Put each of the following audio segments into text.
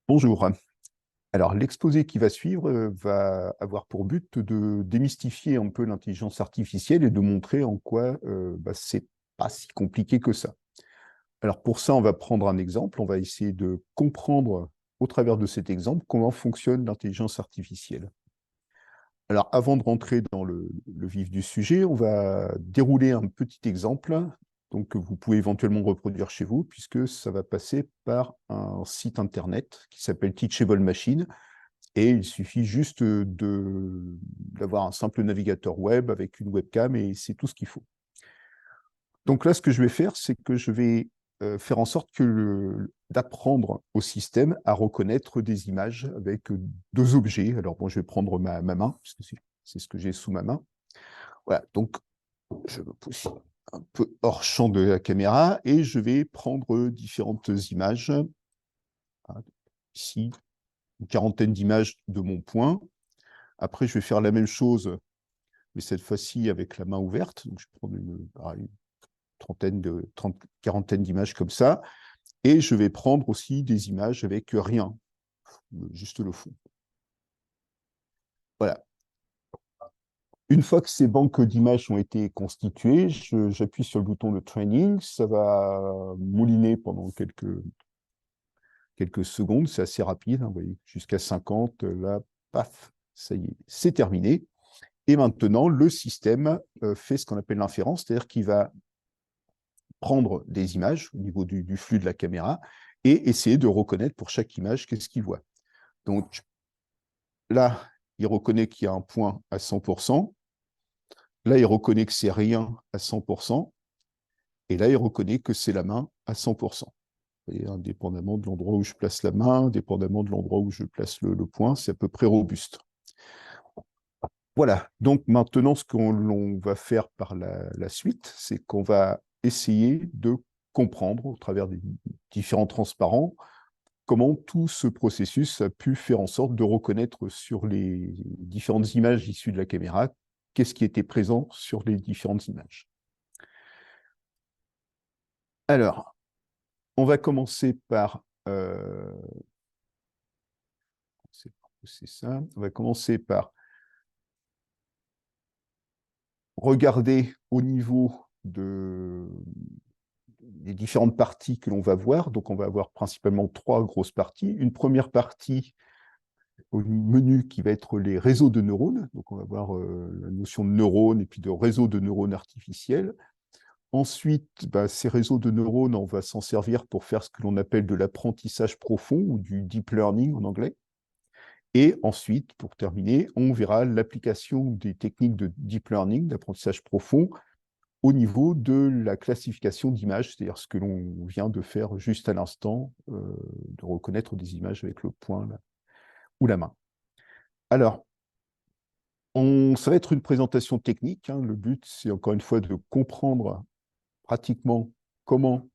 Bonjour. Alors, l'exposé qui va suivre va avoir pour but de démystifier un peu l'intelligence artificielle et de montrer en quoi c'est pas si compliqué que ça. Alors, pour ça, on va prendre un exemple. On va essayer de comprendre au travers de cet exemple comment fonctionne l'intelligence artificielle. Alors, avant de rentrer dans le vif du sujet, on va dérouler un petit exemple donc, que vous pouvez éventuellement reproduire chez vous, puisque ça va passer par un site internet qui s'appelle Teachable Machine. Et il suffit juste d'avoir un simple navigateur web avec une webcam et c'est tout ce qu'il faut. Donc là, ce que je vais faire, c'est que je vais faire en sorte d'apprendre au système à reconnaître des images avec deux objets. Alors bon, je vais prendre ma main, parce que c'est ce que j'ai sous ma main. Voilà, donc je me pousse un peu hors champ de la caméra et je vais prendre différentes images. Ici, une quarantaine d'images de mon point. Après, je vais faire la même chose, mais cette fois-ci avec la main ouverte. Donc, je vais prendre une quarantaine d'images comme ça. Et je vais prendre aussi des images avec rien, juste le fond. Voilà. Une fois que ces banques d'images ont été constituées, j'appuie sur le bouton de training. Ça va mouliner pendant quelques secondes. C'est assez rapide, hein, vous voyez, jusqu'à 50. Là, paf, ça y est, c'est terminé. Et maintenant, le système fait ce qu'on appelle l'inférence, c'est-à-dire qu'il va prendre des images au niveau du flux de la caméra et essayer de reconnaître pour chaque image qu'est-ce qu'il voit. Donc là, il reconnaît qu'il y a un point à 100%. Là, il reconnaît que c'est rien à 100%. Et là, il reconnaît que c'est la main à 100%. Et indépendamment de l'endroit où je place la main, indépendamment de l'endroit où je place le point, c'est à peu près robuste. Voilà, donc maintenant, ce qu'on va faire par la suite, c'est qu'on va essayer de comprendre, au travers des différents transparents, comment tout ce processus a pu faire en sorte de reconnaître sur les différentes images issues de la caméra, qu'est-ce qui était présent sur les différentes images. Alors, on va commencer par... c'est ça, on va commencer par regarder au niveau des différentes parties que l'on va voir. Donc, on va avoir principalement trois grosses parties. Une première partie au menu qui va être les réseaux de neurones. Donc, on va voir la notion de neurones et puis de réseau de neurones artificiels. Ensuite, ces réseaux de neurones, on va s'en servir pour faire ce que l'on appelle de l'apprentissage profond ou du deep learning en anglais. Et ensuite, pour terminer, on verra l'application des techniques de deep learning, d'apprentissage profond, au niveau de la classification d'images, c'est-à-dire ce que l'on vient de faire juste à l'instant, de reconnaître des images avec le poing là, ou la main. Alors, ça va être une présentation technique. Hein. Le but, c'est encore une fois de comprendre pratiquement comment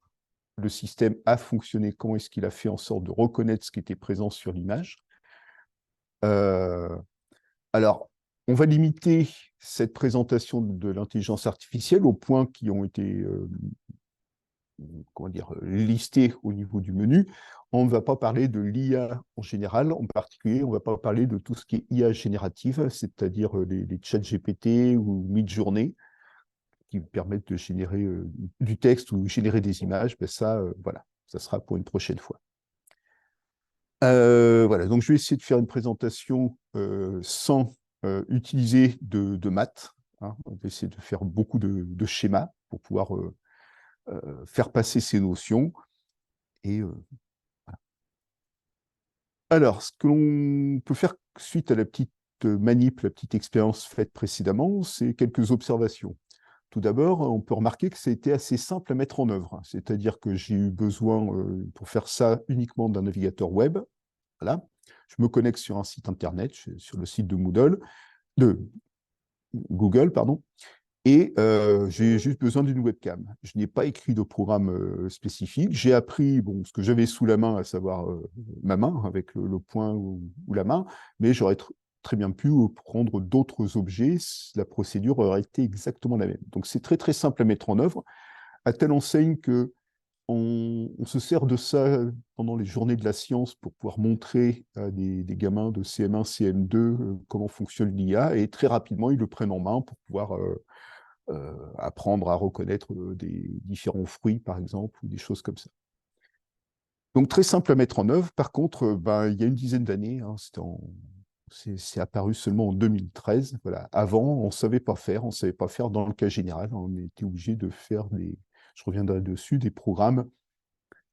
le système a fonctionné, comment est-ce qu'il a fait en sorte de reconnaître ce qui était présent sur l'image. Euh, alors, on va limiter cette présentation de l'intelligence artificielle aux points qui ont été listés au niveau du menu. On ne va pas parler de l'IA en général, en particulier, on ne va pas parler de tout ce qui est IA générative, c'est-à-dire les chats GPT ou Midjourney, qui permettent de générer du texte ou générer des images. Ça, voilà, ça sera pour une prochaine fois. Voilà, donc je vais essayer de faire une présentation sans utiliser de maths. Hein. On va essayer de faire beaucoup de schémas pour pouvoir faire passer ces notions. Et alors, ce que l'on peut faire suite à la petite manip, la petite expérience faite précédemment, c'est quelques observations. Tout d'abord, on peut remarquer que ça a été assez simple à mettre en œuvre. C'est-à-dire que j'ai eu besoin, pour faire ça, uniquement d'un navigateur web. Voilà. Je me connecte sur un site internet, sur le site de Google, pardon, et j'ai juste besoin d'une webcam. Je n'ai pas écrit de programme spécifique. J'ai appris ce que j'avais sous la main, à savoir ma main, avec le poing ou la main, mais j'aurais très bien pu prendre d'autres objets. La procédure aurait été exactement la même. Donc c'est très très simple à mettre en œuvre, à telle enseigne que on se sert de ça pendant les journées de la science pour pouvoir montrer à des gamins de CM1, CM2 comment fonctionne l'IA, et très rapidement, ils le prennent en main pour pouvoir apprendre à reconnaître des différents fruits, par exemple, ou des choses comme ça. Donc, très simple à mettre en œuvre. Par contre, ben, il y a une dizaine d'années, hein, c'est apparu seulement en 2013. Voilà. Avant, on ne savait pas faire. On ne savait pas faire dans le cas général. On était obligé de faire je reviendrai dessus, des programmes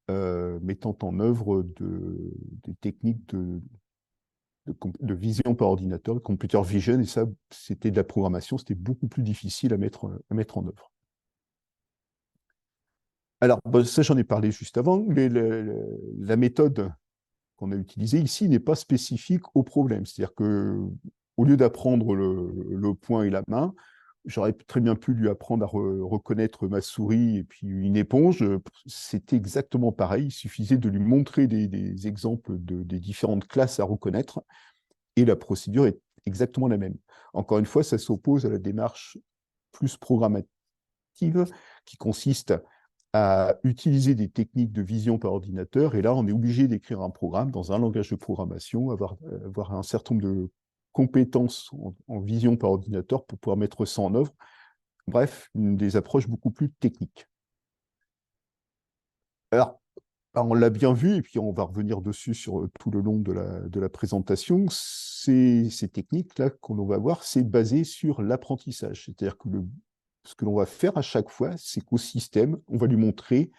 mettant en œuvre des techniques de vision par ordinateur, de computer vision, et ça, c'était de la programmation, c'était beaucoup plus difficile à mettre en œuvre. Alors, bon, ça, j'en ai parlé juste avant, mais la méthode qu'on a utilisée ici n'est pas spécifique au problème. C'est-à-dire que, au lieu d'apprendre le poing et la main, j'aurais très bien pu lui apprendre à reconnaître ma souris et puis une éponge. C'était exactement pareil. Il suffisait de lui montrer des exemples des différentes classes à reconnaître, et la procédure est exactement la même. Encore une fois, ça s'oppose à la démarche plus programmative qui consiste à utiliser des techniques de vision par ordinateur. Et là, on est obligé d'écrire un programme dans un langage de programmation, avoir un certain nombre de compétences en vision par ordinateur pour pouvoir mettre ça en œuvre. Bref, des approches beaucoup plus techniques. Alors, on l'a bien vu, et puis on va revenir dessus sur tout le long de la présentation, ces techniques-là qu'on va voir, c'est basé sur l'apprentissage. C'est-à-dire que ce que l'on va faire à chaque fois, c'est qu'au système, on va lui montrer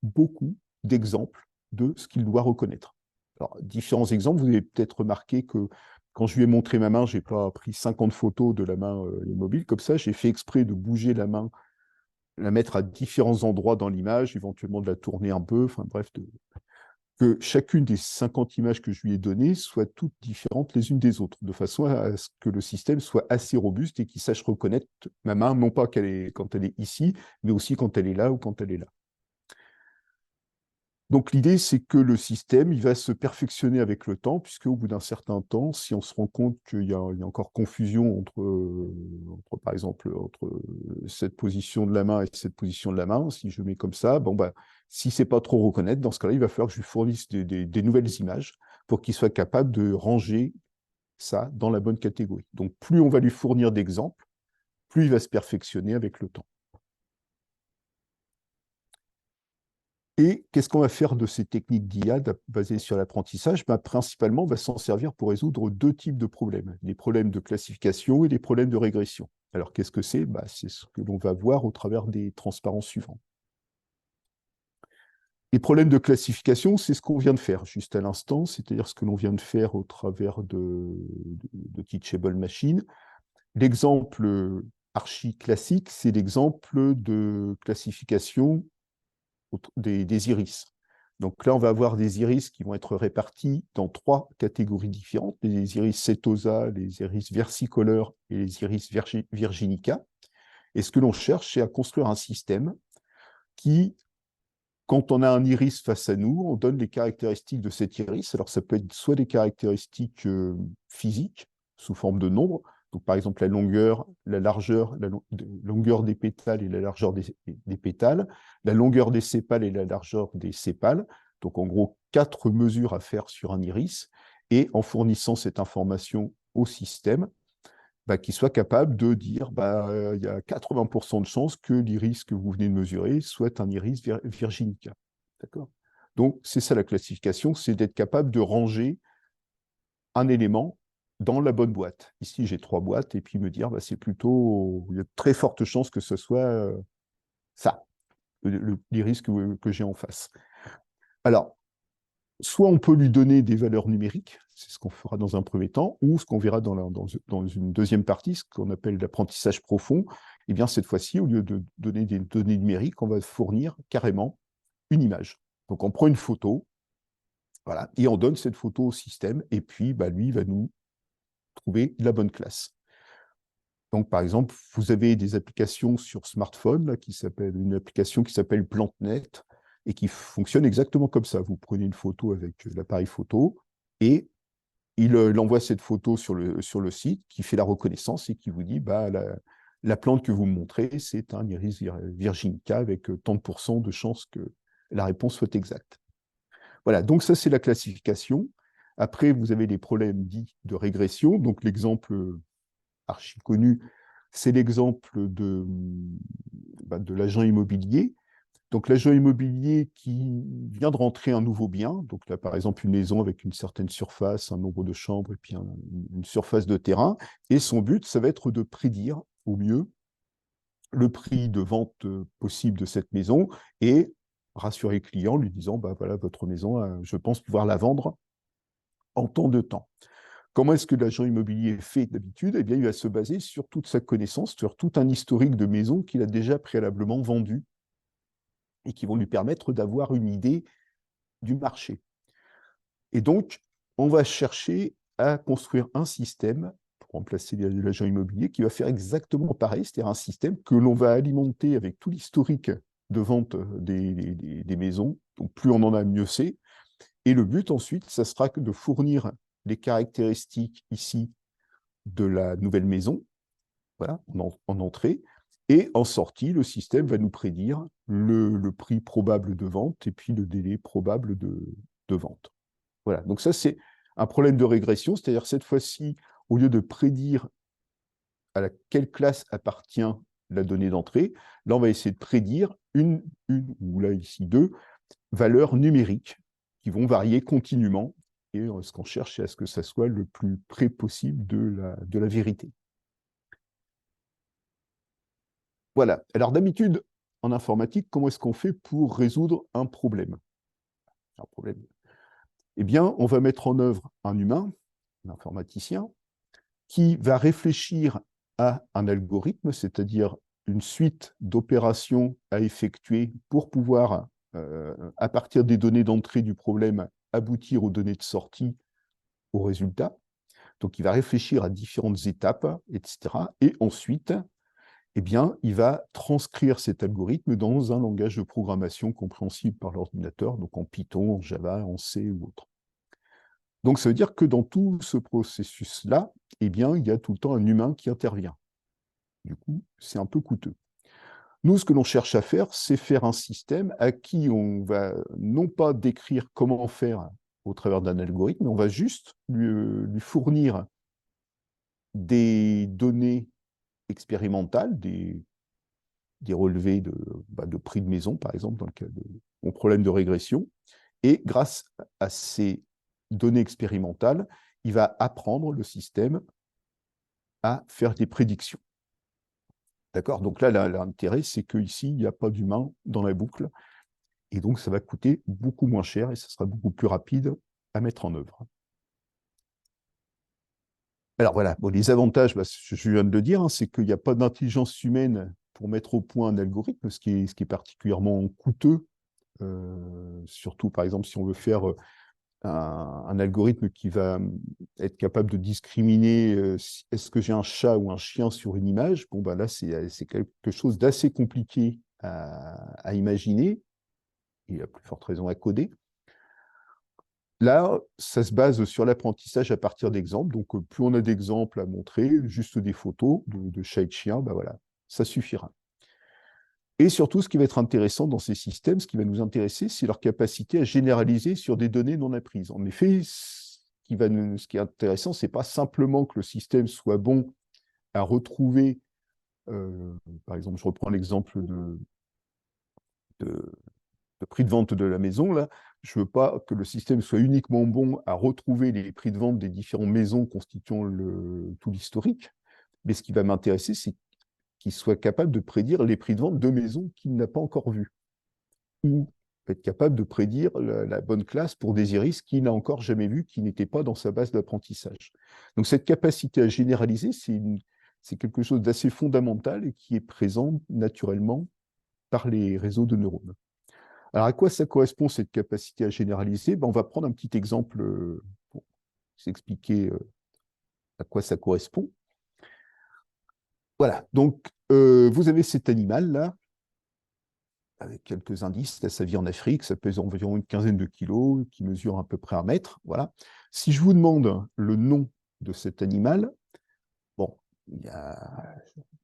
beaucoup d'exemples de ce qu'il doit reconnaître. Alors, différents exemples, vous avez peut-être remarqué que quand je lui ai montré ma main, je n'ai pas pris 50 photos de la main immobile comme ça, j'ai fait exprès de bouger la main, la mettre à différents endroits dans l'image, éventuellement de la tourner un peu, enfin bref, que chacune des 50 images que je lui ai données soient toutes différentes les unes des autres, de façon à ce que le système soit assez robuste et qu'il sache reconnaître ma main, non pas quand elle est ici, mais aussi quand elle est là ou quand elle est là. Donc l'idée, c'est que le système, il va se perfectionner avec le temps, puisque au bout d'un certain temps, si on se rend compte qu'il y a encore confusion par exemple, entre cette position de la main et cette position de la main, si je mets comme ça, bon, bah, si c'est pas trop reconnaître, dans ce cas-là, il va falloir que je lui fournisse des nouvelles images pour qu'il soit capable de ranger ça dans la bonne catégorie. Donc plus on va lui fournir d'exemples, plus il va se perfectionner avec le temps. Et qu'est-ce qu'on va faire de ces techniques d'IA basées sur l'apprentissage? Ben, principalement, on va s'en servir pour résoudre deux types de problèmes, les problèmes de classification et les problèmes de régression. Alors, qu'est-ce que c'est? Ben, c'est ce que l'on va voir au travers des transparences suivants. Les problèmes de classification, c'est ce qu'on vient de faire juste à l'instant, c'est-à-dire ce que l'on vient de faire au travers de Teachable Machine. L'exemple archi classique, c'est l'exemple de classification des iris. Donc là, on va avoir des iris qui vont être répartis dans trois catégories différentes, les iris setosa, les iris versicolores et les iris virginica. Et ce que l'on cherche, c'est à construire un système qui, quand on a un iris face à nous, on donne les caractéristiques de cet iris. Alors ça peut être soit des caractéristiques physiques, sous forme de nombres, donc par exemple la longueur, la largeur, la longueur des pétales et la largeur des pétales, la longueur des sépales et la largeur des sépales. Donc en gros, 4 mesures à faire sur un iris, et en fournissant cette information au système, bah, qu'il soit capable de dire bah, y a 80% de chances que l'iris que vous venez de mesurer soit un iris virginica. D'accord? Donc c'est ça la classification, c'est d'être capable de ranger un élément dans la bonne boîte. Ici, j'ai 3 boîtes, et puis me dire, bah, c'est plutôt, il y a de très fortes chances que ce soit ça, l'iris que j'ai en face. Alors, soit on peut lui donner des valeurs numériques, c'est ce qu'on fera dans un premier temps, ou ce qu'on verra dans une deuxième partie, ce qu'on appelle l'apprentissage profond. Et bien cette fois-ci, au lieu de donner des données numériques, on va fournir carrément une image. Donc on prend une photo, voilà, et on donne cette photo au système, et puis bah, lui, il va nous trouver la bonne classe. Donc, par exemple, vous avez des applications sur smartphone, là, une application qui s'appelle PlanteNet, et qui fonctionne exactement comme ça. Vous prenez une photo avec l'appareil photo, et il envoie cette photo sur le site, qui fait la reconnaissance et qui vous dit bah, la plante que vous me montrez, c'est un iris virginica avec tant de pourcents de chances la réponse soit exacte. Voilà, donc ça, c'est la classification. Après, vous avez les problèmes dits de régression. Donc, l'exemple archi connu, c'est l'exemple de l'agent immobilier. Donc, l'agent immobilier qui vient de rentrer un nouveau bien, donc là, par exemple, une maison avec une certaine surface, un nombre de chambres et puis une surface de terrain. Et son but, ça va être de prédire au mieux le prix de vente possible de cette maison et rassurer le client, lui disant, bah voilà, votre maison, je pense pouvoir la vendre en tant de temps. Comment est-ce que l'agent immobilier fait d'habitude? Eh bien, il va se baser sur toute sa connaissance, sur tout un historique de maisons qu'il a déjà préalablement vendues et qui vont lui permettre d'avoir une idée du marché. Et donc, on va chercher à construire un système pour remplacer l'agent immobilier qui va faire exactement pareil, c'est-à-dire un système que l'on va alimenter avec tout l'historique de vente des maisons. Donc, plus on en a, mieux c'est. Et le but ensuite, ça sera de fournir les caractéristiques ici de la nouvelle maison, voilà, en entrée, et en sortie, le système va nous prédire le prix probable de vente et puis le délai probable de vente. Voilà, donc ça c'est un problème de régression, c'est-à-dire cette fois-ci, au lieu de prédire à quelle classe appartient la donnée d'entrée, là on va essayer de prédire une ou là ici deux valeurs numériques qui vont varier continuellement. Et ce qu'on cherche, c'est à ce que ça soit le plus près possible de la vérité. Voilà. Alors d'habitude, en informatique, comment est-ce qu'on fait pour résoudre un problème? Un problème. Eh bien, on va mettre en œuvre un humain, un informaticien, qui va réfléchir à un algorithme, c'est-à-dire une suite d'opérations à effectuer pour pouvoir, à partir des données d'entrée du problème, aboutir aux données de sortie, au résultat. Donc, il va réfléchir à différentes étapes, etc. Et ensuite, eh bien, il va transcrire cet algorithme dans un langage de programmation compréhensible par l'ordinateur, donc en Python, en Java, en C ou autre. Donc, ça veut dire que dans tout ce processus-là, eh bien, il y a tout le temps un humain qui intervient. Du coup, c'est un peu coûteux. Nous, ce que l'on cherche à faire, c'est faire un système à qui on va non pas décrire comment faire au travers d'un algorithme, mais on va juste lui fournir des données expérimentales, des relevés de prix de maison, par exemple, dans le cas de mon problème de régression. Et grâce à ces données expérimentales, il va apprendre le système à faire des prédictions. D'accord? Donc là, l'intérêt, c'est qu'ici, il n'y a pas d'humain dans la boucle. Et donc, ça va coûter beaucoup moins cher et ça sera beaucoup plus rapide à mettre en œuvre. Alors voilà, bon, les avantages, je viens de le dire, hein, c'est qu'il n'y a pas d'intelligence humaine pour mettre au point un algorithme, ce qui est particulièrement coûteux, surtout par exemple si on veut faire un algorithme qui va être capable de discriminer est-ce que j'ai un chat ou un chien sur une image. Bon, ben là, c'est quelque chose d'assez compliqué à imaginer, et à plus forte raison à coder. Là, ça se base sur l'apprentissage à partir d'exemples. Donc, plus on a d'exemples à montrer, juste des photos de chat et de chien, ben voilà, ça suffira. Et surtout, ce qui va être intéressant dans ces systèmes, ce qui va nous intéresser, c'est leur capacité à généraliser sur des données non apprises. En effet, ce qui est intéressant, ce n'est pas simplement que le système soit bon à retrouver, par exemple, je reprends l'exemple de prix de vente de la maison, là, je ne veux pas que le système soit uniquement bon à retrouver les prix de vente des différentes maisons constituant tout l'historique, mais ce qui va m'intéresser, c'est qu'il soit capable de prédire les prix de vente de maisons qu'il n'a pas encore vues, ou être capable de prédire la bonne classe pour des iris qu'il n'a encore jamais vu, qui n'était pas dans sa base d'apprentissage. Donc cette capacité à généraliser, c'est quelque chose d'assez fondamental et qui est présent naturellement par les réseaux de neurones. Alors, à quoi ça correspond, cette capacité à généraliser? On va prendre un petit exemple pour s'expliquer à quoi ça correspond. Voilà, donc vous avez cet animal-là, avec quelques indices. Là, ça vit en Afrique, ça pèse environ une quinzaine de kilos, qui mesure à peu près 1 mètre. Voilà. Si je vous demande le nom de cet animal, bon, il y a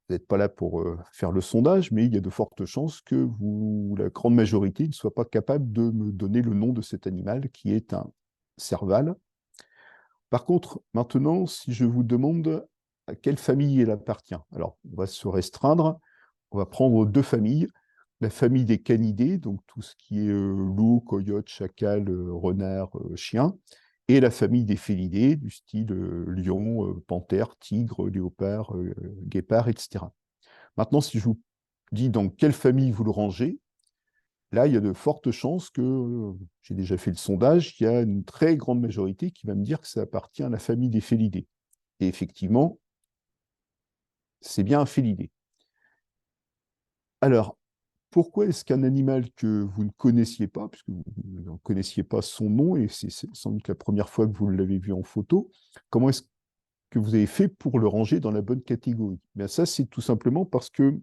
vous n'êtes pas là pour faire le sondage, mais il y a de fortes chances que la grande majorité ne soit pas capable de me donner le nom de cet animal qui est un serval. Par contre, maintenant, si je vous demande à quelle famille il appartient, alors on va se restreindre, on va prendre deux familles. La famille des canidés, donc tout ce qui est loup, coyote, chacal, renard, chien, et la famille des félidés, du style lion, panthère, tigre, léopard, guépard, etc. Maintenant, si je vous dis dans quelle famille vous le rangez, là, il y a de fortes chances que, j'ai déjà fait le sondage, il y a une très grande majorité qui va me dire que ça appartient à la famille des félidés. Et effectivement, c'est bien un félidé. Alors, pourquoi est-ce qu'un animal que vous ne connaissiez pas, puisque vous ne connaissiez pas son nom, et c'est sans doute la première fois que vous l'avez vu en photo, comment est-ce que vous avez fait pour le ranger dans la bonne catégorie? Bien, ça, c'est tout simplement parce que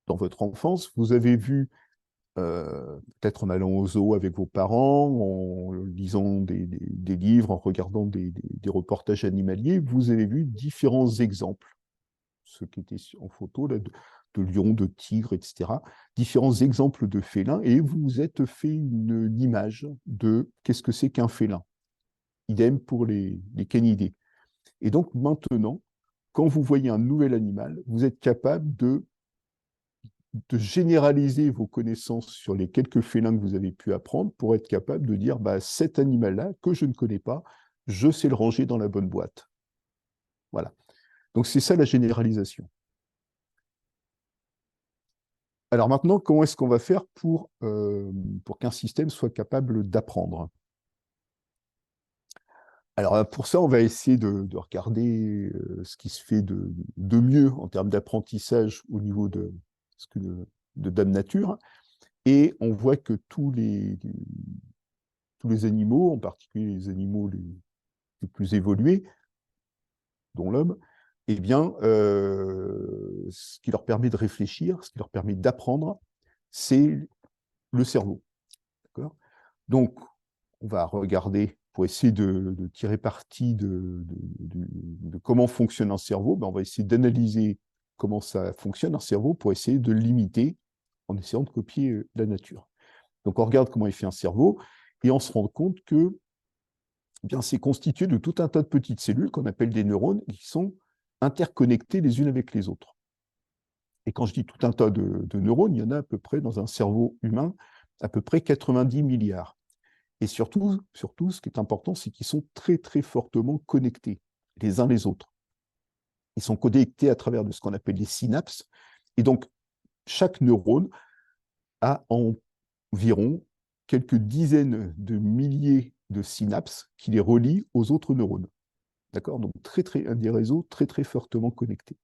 dans votre enfance, vous avez vu, peut-être en allant au zoo avec vos parents, en lisant des livres, en regardant des reportages animaliers, vous avez vu différents exemples, ceux qui étaient en photo, là, de lions, de tigres, etc. Différents exemples de félins, et vous vous êtes fait une image de qu'est-ce que c'est qu'un félin. Idem pour les canidés. Et donc maintenant, quand vous voyez un nouvel animal, vous êtes capable de généraliser vos connaissances sur les quelques félins que vous avez pu apprendre pour être capable de dire, bah, cet animal-là, que je ne connais pas, je sais le ranger dans la bonne boîte. Voilà. Donc c'est ça la généralisation. Alors maintenant, comment est-ce qu'on va faire pour qu'un système soit capable d'apprendre? Alors pour ça, on va essayer de regarder ce qui se fait de mieux en termes d'apprentissage au niveau de Dame Nature. Et on voit que tous les animaux, en particulier les animaux les plus évolués, dont l'homme, eh bien, ce qui leur permet de réfléchir, ce qui leur permet d'apprendre, c'est le cerveau. Donc, on va regarder, pour essayer de tirer parti de comment fonctionne un cerveau, ben on va essayer d'analyser comment ça fonctionne un cerveau pour essayer de l'imiter en essayant de copier la nature. Donc, on regarde comment il fait un cerveau et on se rend compte que eh bien, c'est constitué de tout un tas de petites cellules qu'on appelle des neurones qui sont interconnectées les unes avec les autres. Et quand je dis tout un tas de neurones, il y en a à peu près dans un cerveau humain, à peu près 90 milliards. Et surtout, ce qui est important, c'est qu'ils sont très, très fortement connectés les uns les autres. Ils sont connectés à travers de ce qu'on appelle les synapses. Et donc, chaque neurone a environ quelques dizaines de milliers de synapses qui les relient aux autres neurones. D'accord? Donc, des réseaux très, très fortement connectés.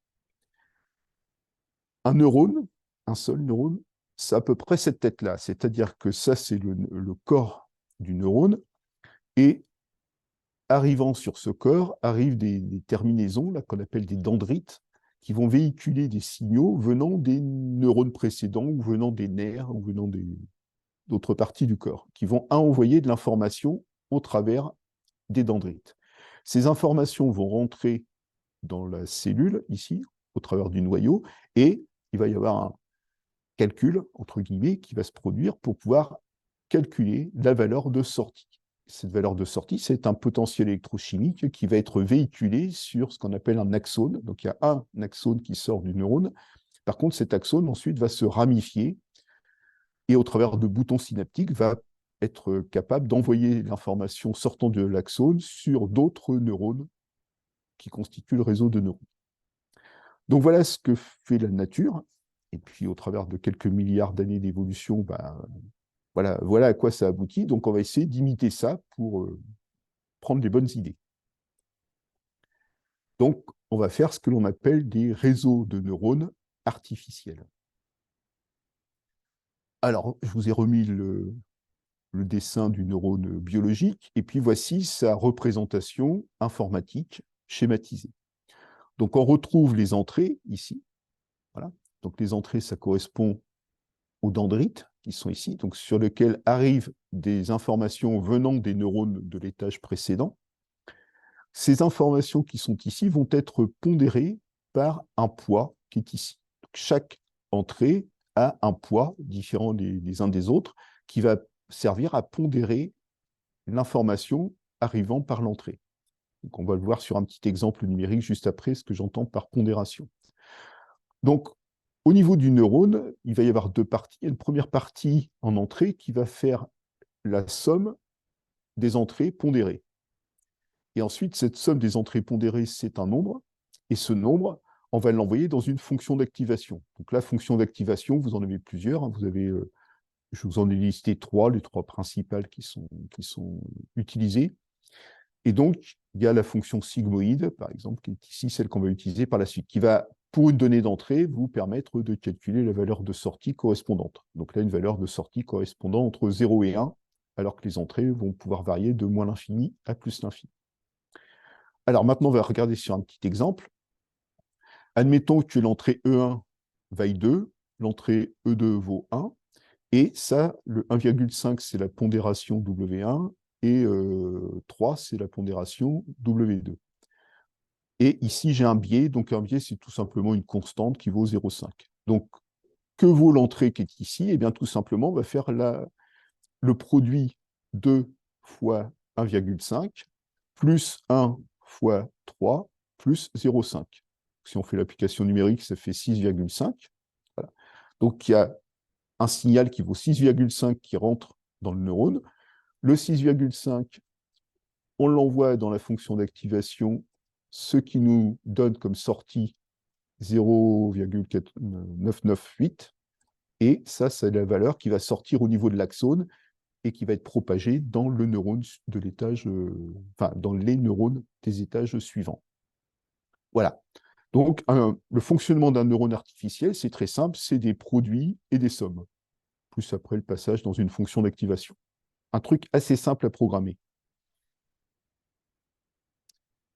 Un neurone, un seul neurone, c'est à peu près cette tête-là. C'est-à-dire que ça, c'est le corps du neurone. Et arrivant sur ce corps, arrivent des terminaisons là, qu'on appelle des dendrites, qui vont véhiculer des signaux venant des neurones précédents, ou venant des nerfs, ou venant d'autres parties du corps, qui vont envoyer de l'information au travers des dendrites. Ces informations vont rentrer dans la cellule, ici, au travers du noyau, et il va y avoir un calcul, entre guillemets, qui va se produire pour pouvoir calculer la valeur de sortie. Cette valeur de sortie, c'est un potentiel électrochimique qui va être véhiculé sur ce qu'on appelle un axone. Donc il y a un axone qui sort du neurone. Par contre, cet axone ensuite va se ramifier et au travers de boutons synaptiques va être capable d'envoyer l'information sortant de l'axone sur d'autres neurones qui constituent le réseau de neurones. Donc voilà ce que fait la nature. Et puis au travers de quelques milliards d'années d'évolution, voilà à quoi ça aboutit. Donc on va essayer d'imiter ça pour prendre les bonnes idées. Donc on va faire ce que l'on appelle des réseaux de neurones artificiels. Alors, je vous ai remis le dessin du neurone biologique, et puis voici sa représentation informatique schématisée. Donc on retrouve les entrées ici. Voilà. Donc les entrées, ça correspond aux dendrites qui sont ici, donc sur lesquels arrivent des informations venant des neurones de l'étage précédent. Ces informations qui sont ici vont être pondérées par un poids qui est ici. Donc, chaque entrée a un poids différent les uns des autres qui va servir à pondérer l'information arrivant par l'entrée. Donc, on va le voir sur un petit exemple numérique juste après, ce que j'entends par pondération. Donc, au niveau du neurone, il va y avoir deux parties. Il y a une première partie en entrée qui va faire la somme des entrées pondérées. Et ensuite, cette somme des entrées pondérées, c'est un nombre. Et ce nombre, on va l'envoyer dans une fonction d'activation. Donc la fonction d'activation, vous en avez plusieurs. Vous avez, je vous en ai listé trois, les trois principales qui sont utilisées. Et donc, il y a la fonction sigmoïde, par exemple, qui est ici celle qu'on va utiliser par la suite, qui va, pour une donnée d'entrée, vous permettre de calculer la valeur de sortie correspondante. Donc là, une valeur de sortie correspondant entre 0 et 1, alors que les entrées vont pouvoir varier de moins l'infini à plus l'infini. Alors maintenant, on va regarder sur un petit exemple. Admettons que l'entrée E1 vaille 2, l'entrée E2 vaut 1, et ça, le 1,5, c'est la pondération W1, et 3, c'est la pondération W2. Et ici, j'ai un biais, donc un biais, c'est tout simplement une constante qui vaut 0,5. Donc, que vaut l'entrée qui est ici? Eh bien, tout simplement, on va faire le produit 2 fois 1,5 plus 1 fois 3 plus 0,5. Si on fait l'application numérique, ça fait 6,5. Voilà. Donc, il y a un signal qui vaut 6,5 qui rentre dans le neurone. Le 6,5, on l'envoie dans la fonction d'activation, ce qui nous donne comme sortie 0,998. Et ça, c'est la valeur qui va sortir au niveau de l'axone et qui va être propagée dans le neurone de l'étage, enfin, dans les neurones des étages suivants. Voilà. Donc, le fonctionnement d'un neurone artificiel, c'est très simple, c'est des produits et des sommes, plus après le passage dans une fonction d'activation. Un truc assez simple à programmer.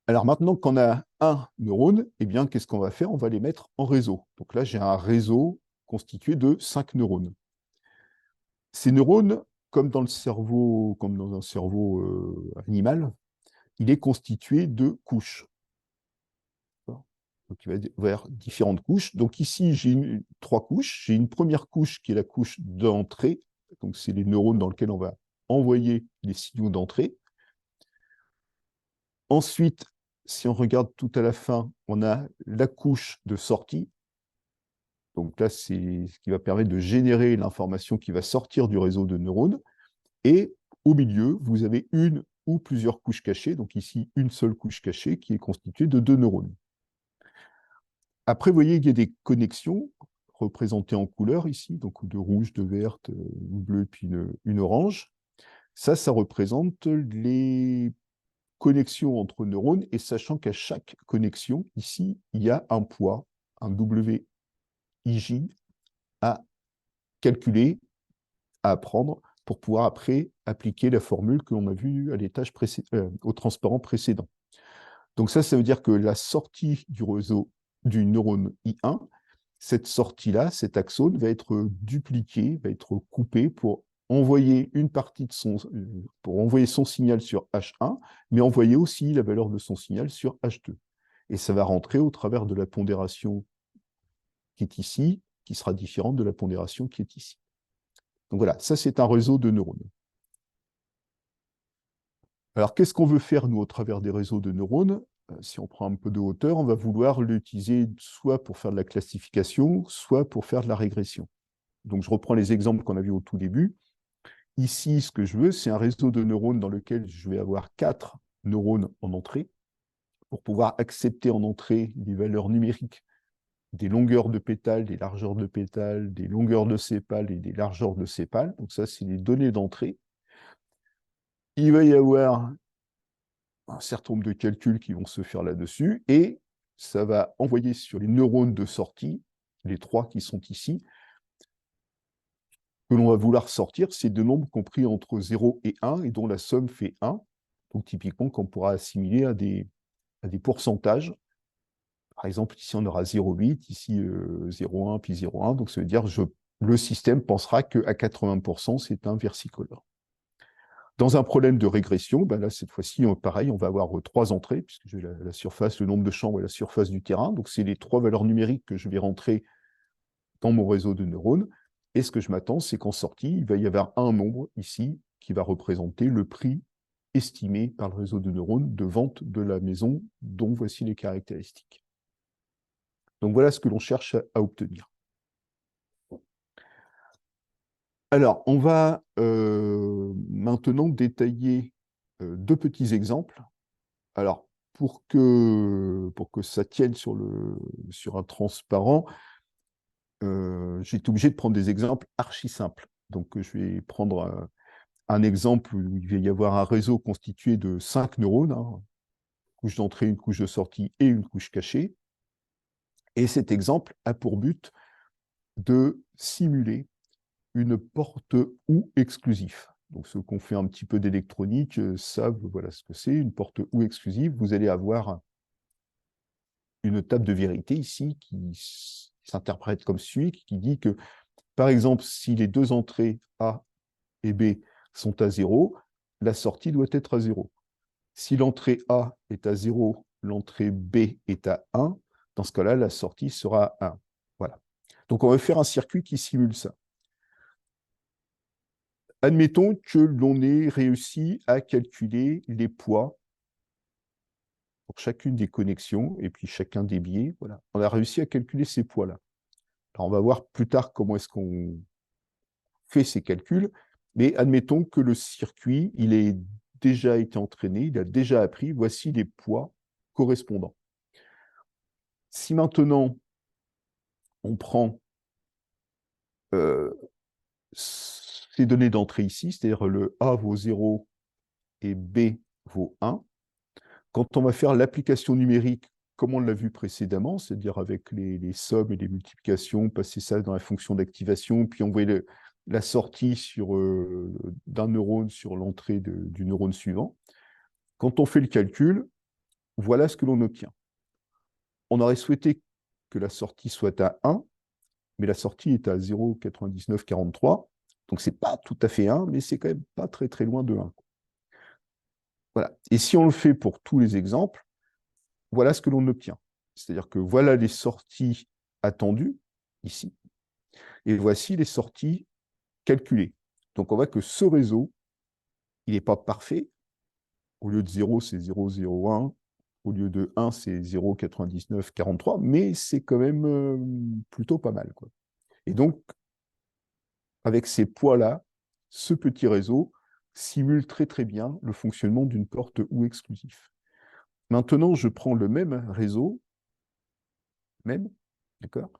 Alors maintenant qu'on a un neurone, eh bien, qu'est-ce qu'on va faire? On va les mettre en réseau. Donc là, j'ai un réseau constitué de 5 neurones. Ces neurones, comme dans un cerveau animal, il est constitué de couches. Donc, il va y avoir différentes couches. Donc ici, j'ai trois couches. J'ai une première couche qui est la couche d'entrée. Donc, c'est les neurones dans lesquels on va envoyer les signaux d'entrée. Ensuite, si on regarde tout à la fin, on a la couche de sortie. Donc là, c'est ce qui va permettre de générer l'information qui va sortir du réseau de neurones. Et au milieu, vous avez une ou plusieurs couches cachées. Donc ici, une seule couche cachée qui est constituée de deux neurones. Après, vous voyez qu'il y a des connexions représentées en couleur ici, donc de rouge, de verte, une bleue, puis une orange. Ça représente les connexion entre neurones, et sachant qu'à chaque connexion, ici, il y a un poids, un WIJ à calculer, à apprendre, pour pouvoir après appliquer la formule que l'on a vue à l'étage au transparent précédent. Donc ça veut dire que la sortie du réseau du neurone I1, cette sortie-là, cet axone, va être dupliqué, va être coupé pour envoyer une partie de pour envoyer son signal sur H1, mais envoyer aussi la valeur de son signal sur H2. Et ça va rentrer au travers de la pondération qui est ici, qui sera différente de la pondération qui est ici. Donc voilà, ça c'est un réseau de neurones. Alors qu'est-ce qu'on veut faire, nous, au travers des réseaux de neurones? Si on prend un peu de hauteur, on va vouloir l'utiliser soit pour faire de la classification, soit pour faire de la régression. Donc je reprends les exemples qu'on a vus au tout début. Ici, ce que je veux, c'est un réseau de neurones dans lequel je vais avoir 4 neurones en entrée pour pouvoir accepter en entrée les valeurs numériques des longueurs de pétales, des largeurs de pétales, des longueurs de sépales et des largeurs de sépales. Donc ça, c'est les données d'entrée. Il va y avoir un certain nombre de calculs qui vont se faire là-dessus, et ça va envoyer sur les neurones de sortie, les 3 qui sont ici, que l'on va vouloir sortir, c'est deux nombres compris entre 0 et 1, et dont la somme fait 1. Donc typiquement, qu'on pourra assimiler à des pourcentages. Par exemple, ici, on aura 0,8, ici 0,1, puis 0,1. Donc ça veut dire que le système pensera qu'à 80%, c'est un versicolore. Dans un problème de régression, ben là, cette fois-ci, pareil, on va avoir trois entrées, puisque j'ai la surface, le nombre de chambres et la surface du terrain. Donc, c'est les trois valeurs numériques que je vais rentrer dans mon réseau de neurones. Et ce que je m'attends, c'est qu'en sortie, il va y avoir un nombre ici qui va représenter le prix estimé par le réseau de neurones de vente de la maison, dont voici les caractéristiques. Donc, voilà ce que l'on cherche à obtenir. Alors, on va maintenant détailler deux petits exemples. Alors, pour que ça tienne sur un transparent, j'ai été obligé de prendre des exemples archi simples. Donc, je vais prendre un exemple où il va y avoir un réseau constitué de 5 neurones, hein, une couche d'entrée, une couche de sortie et une couche cachée. Et cet exemple a pour but de simuler une porte OU exclusive. Donc, ceux qui ont fait un petit peu d'électronique savent voilà ce que c'est, une porte OU exclusive. Vous allez avoir une table de vérité ici qui s'interprète comme suit, qui dit que, par exemple, si les deux entrées A et B sont à 0, la sortie doit être à 0. Si l'entrée A est à 0, l'entrée B est à 1, dans ce cas-là, la sortie sera à 1. Voilà. Donc, on va faire un circuit qui simule ça. Admettons que l'on ait réussi à calculer les poids pour chacune des connexions et puis chacun des biais. Voilà. On a réussi à calculer ces poids-là. Alors, on va voir plus tard comment est-ce qu'on fait ces calculs, mais admettons que le circuit, il ait déjà été entraîné, il a déjà appris, voici les poids correspondants. Si maintenant, on prend ces données d'entrée ici, c'est-à-dire le A vaut 0 et B vaut 1, quand on va faire l'application numérique, comme on l'a vu précédemment, c'est-à-dire avec les sommes et les multiplications, passer ça dans la fonction d'activation, puis envoyer la sortie d'un neurone sur l'entrée du neurone suivant, quand on fait le calcul, voilà ce que l'on obtient. On aurait souhaité que la sortie soit à 1, mais la sortie est à 0,9943. Donc, ce n'est pas tout à fait 1, mais c'est quand même pas très, très loin de 1. Voilà. Et si on le fait pour tous les exemples, voilà ce que l'on obtient. C'est-à-dire que voilà les sorties attendues, ici, et voici les sorties calculées. Donc, on voit que ce réseau, il n'est pas parfait. Au lieu de 0, c'est 0,01. Au lieu de 1, c'est 0,9943, mais c'est quand même plutôt pas mal, quoi. Et donc, avec ces poids-là, ce petit réseau simule très très bien le fonctionnement d'une porte OU exclusif. Maintenant, je prends le même réseau, d'accord?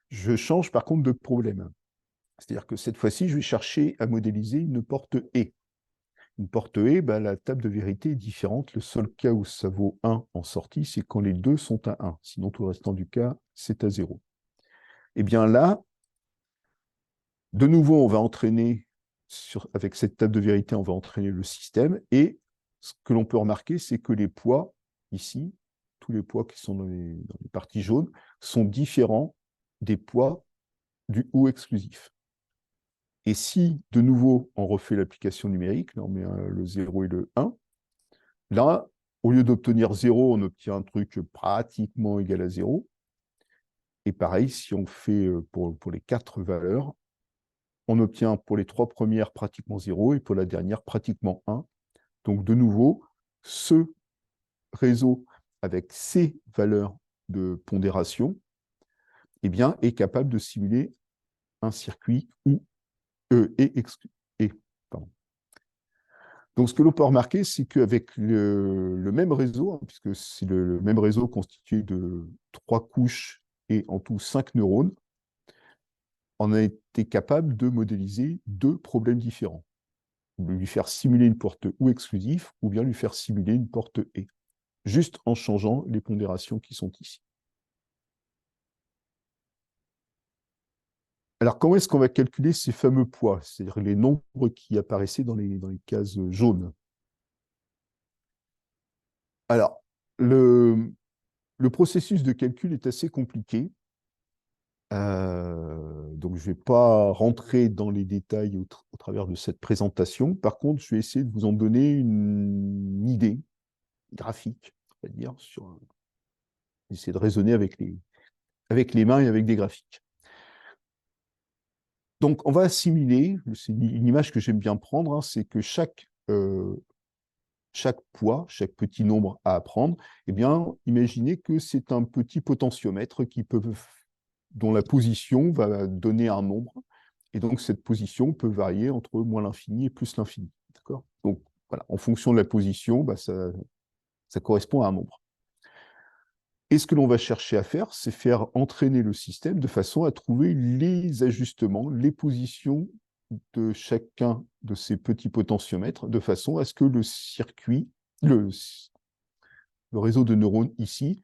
Je change par contre de problème. C'est-à-dire que cette fois-ci, je vais chercher à modéliser une porte E. Une porte E, ben, la table de vérité est différente. Le seul cas où ça vaut 1 en sortie, c'est quand les deux sont à 1. Sinon, tout le restant du cas, c'est à 0. Et bien là, de nouveau, on va entraîner, avec cette table de vérité, on va entraîner le système. Et ce que l'on peut remarquer, c'est que les poids, ici, tous les poids qui sont dans les parties jaunes, sont différents des poids du OU exclusif. Et si, de nouveau, on refait l'application numérique, là on met le 0 et le 1, là, au lieu d'obtenir 0, on obtient un truc pratiquement égal à 0. Et pareil, si on fait pour les quatre valeurs, on obtient pour les trois premières pratiquement 0 et pour la dernière pratiquement 1. Donc, de nouveau, ce réseau avec ces valeurs de pondération eh bien, est capable de simuler un circuit où E est exclu. Donc, ce que l'on peut remarquer, c'est qu'avec le même réseau, hein, puisque c'est le même réseau constitué de 3 couches et en tout 5 neurones, on a été capable de modéliser deux problèmes différents. Lui faire simuler une porte OU exclusive ou bien lui faire simuler une porte E, juste en changeant les pondérations qui sont ici. Alors, comment est-ce qu'on va calculer ces fameux poids, c'est-à-dire les nombres qui apparaissaient dans les cases jaunes? Alors, le processus de calcul est assez compliqué. Donc, je ne vais pas rentrer dans les détails au travers de cette présentation. Par contre, je vais essayer de vous en donner une idée graphique, on va dire, essayer de raisonner avec les mains et avec des graphiques. Donc, on va assimiler, c'est une image que j'aime bien prendre, hein, c'est que chaque poids, chaque petit nombre à apprendre, eh bien, imaginez que c'est un petit potentiomètre dont la position va donner un nombre. Et donc, cette position peut varier entre moins l'infini et plus l'infini. D'accord? Donc, voilà, en fonction de la position, bah, ça correspond à un nombre. Et ce que l'on va chercher à faire, c'est faire entraîner le système de façon à trouver les ajustements, les positions de chacun de ces petits potentiomètres, de façon à ce que le circuit, le réseau de neurones ici,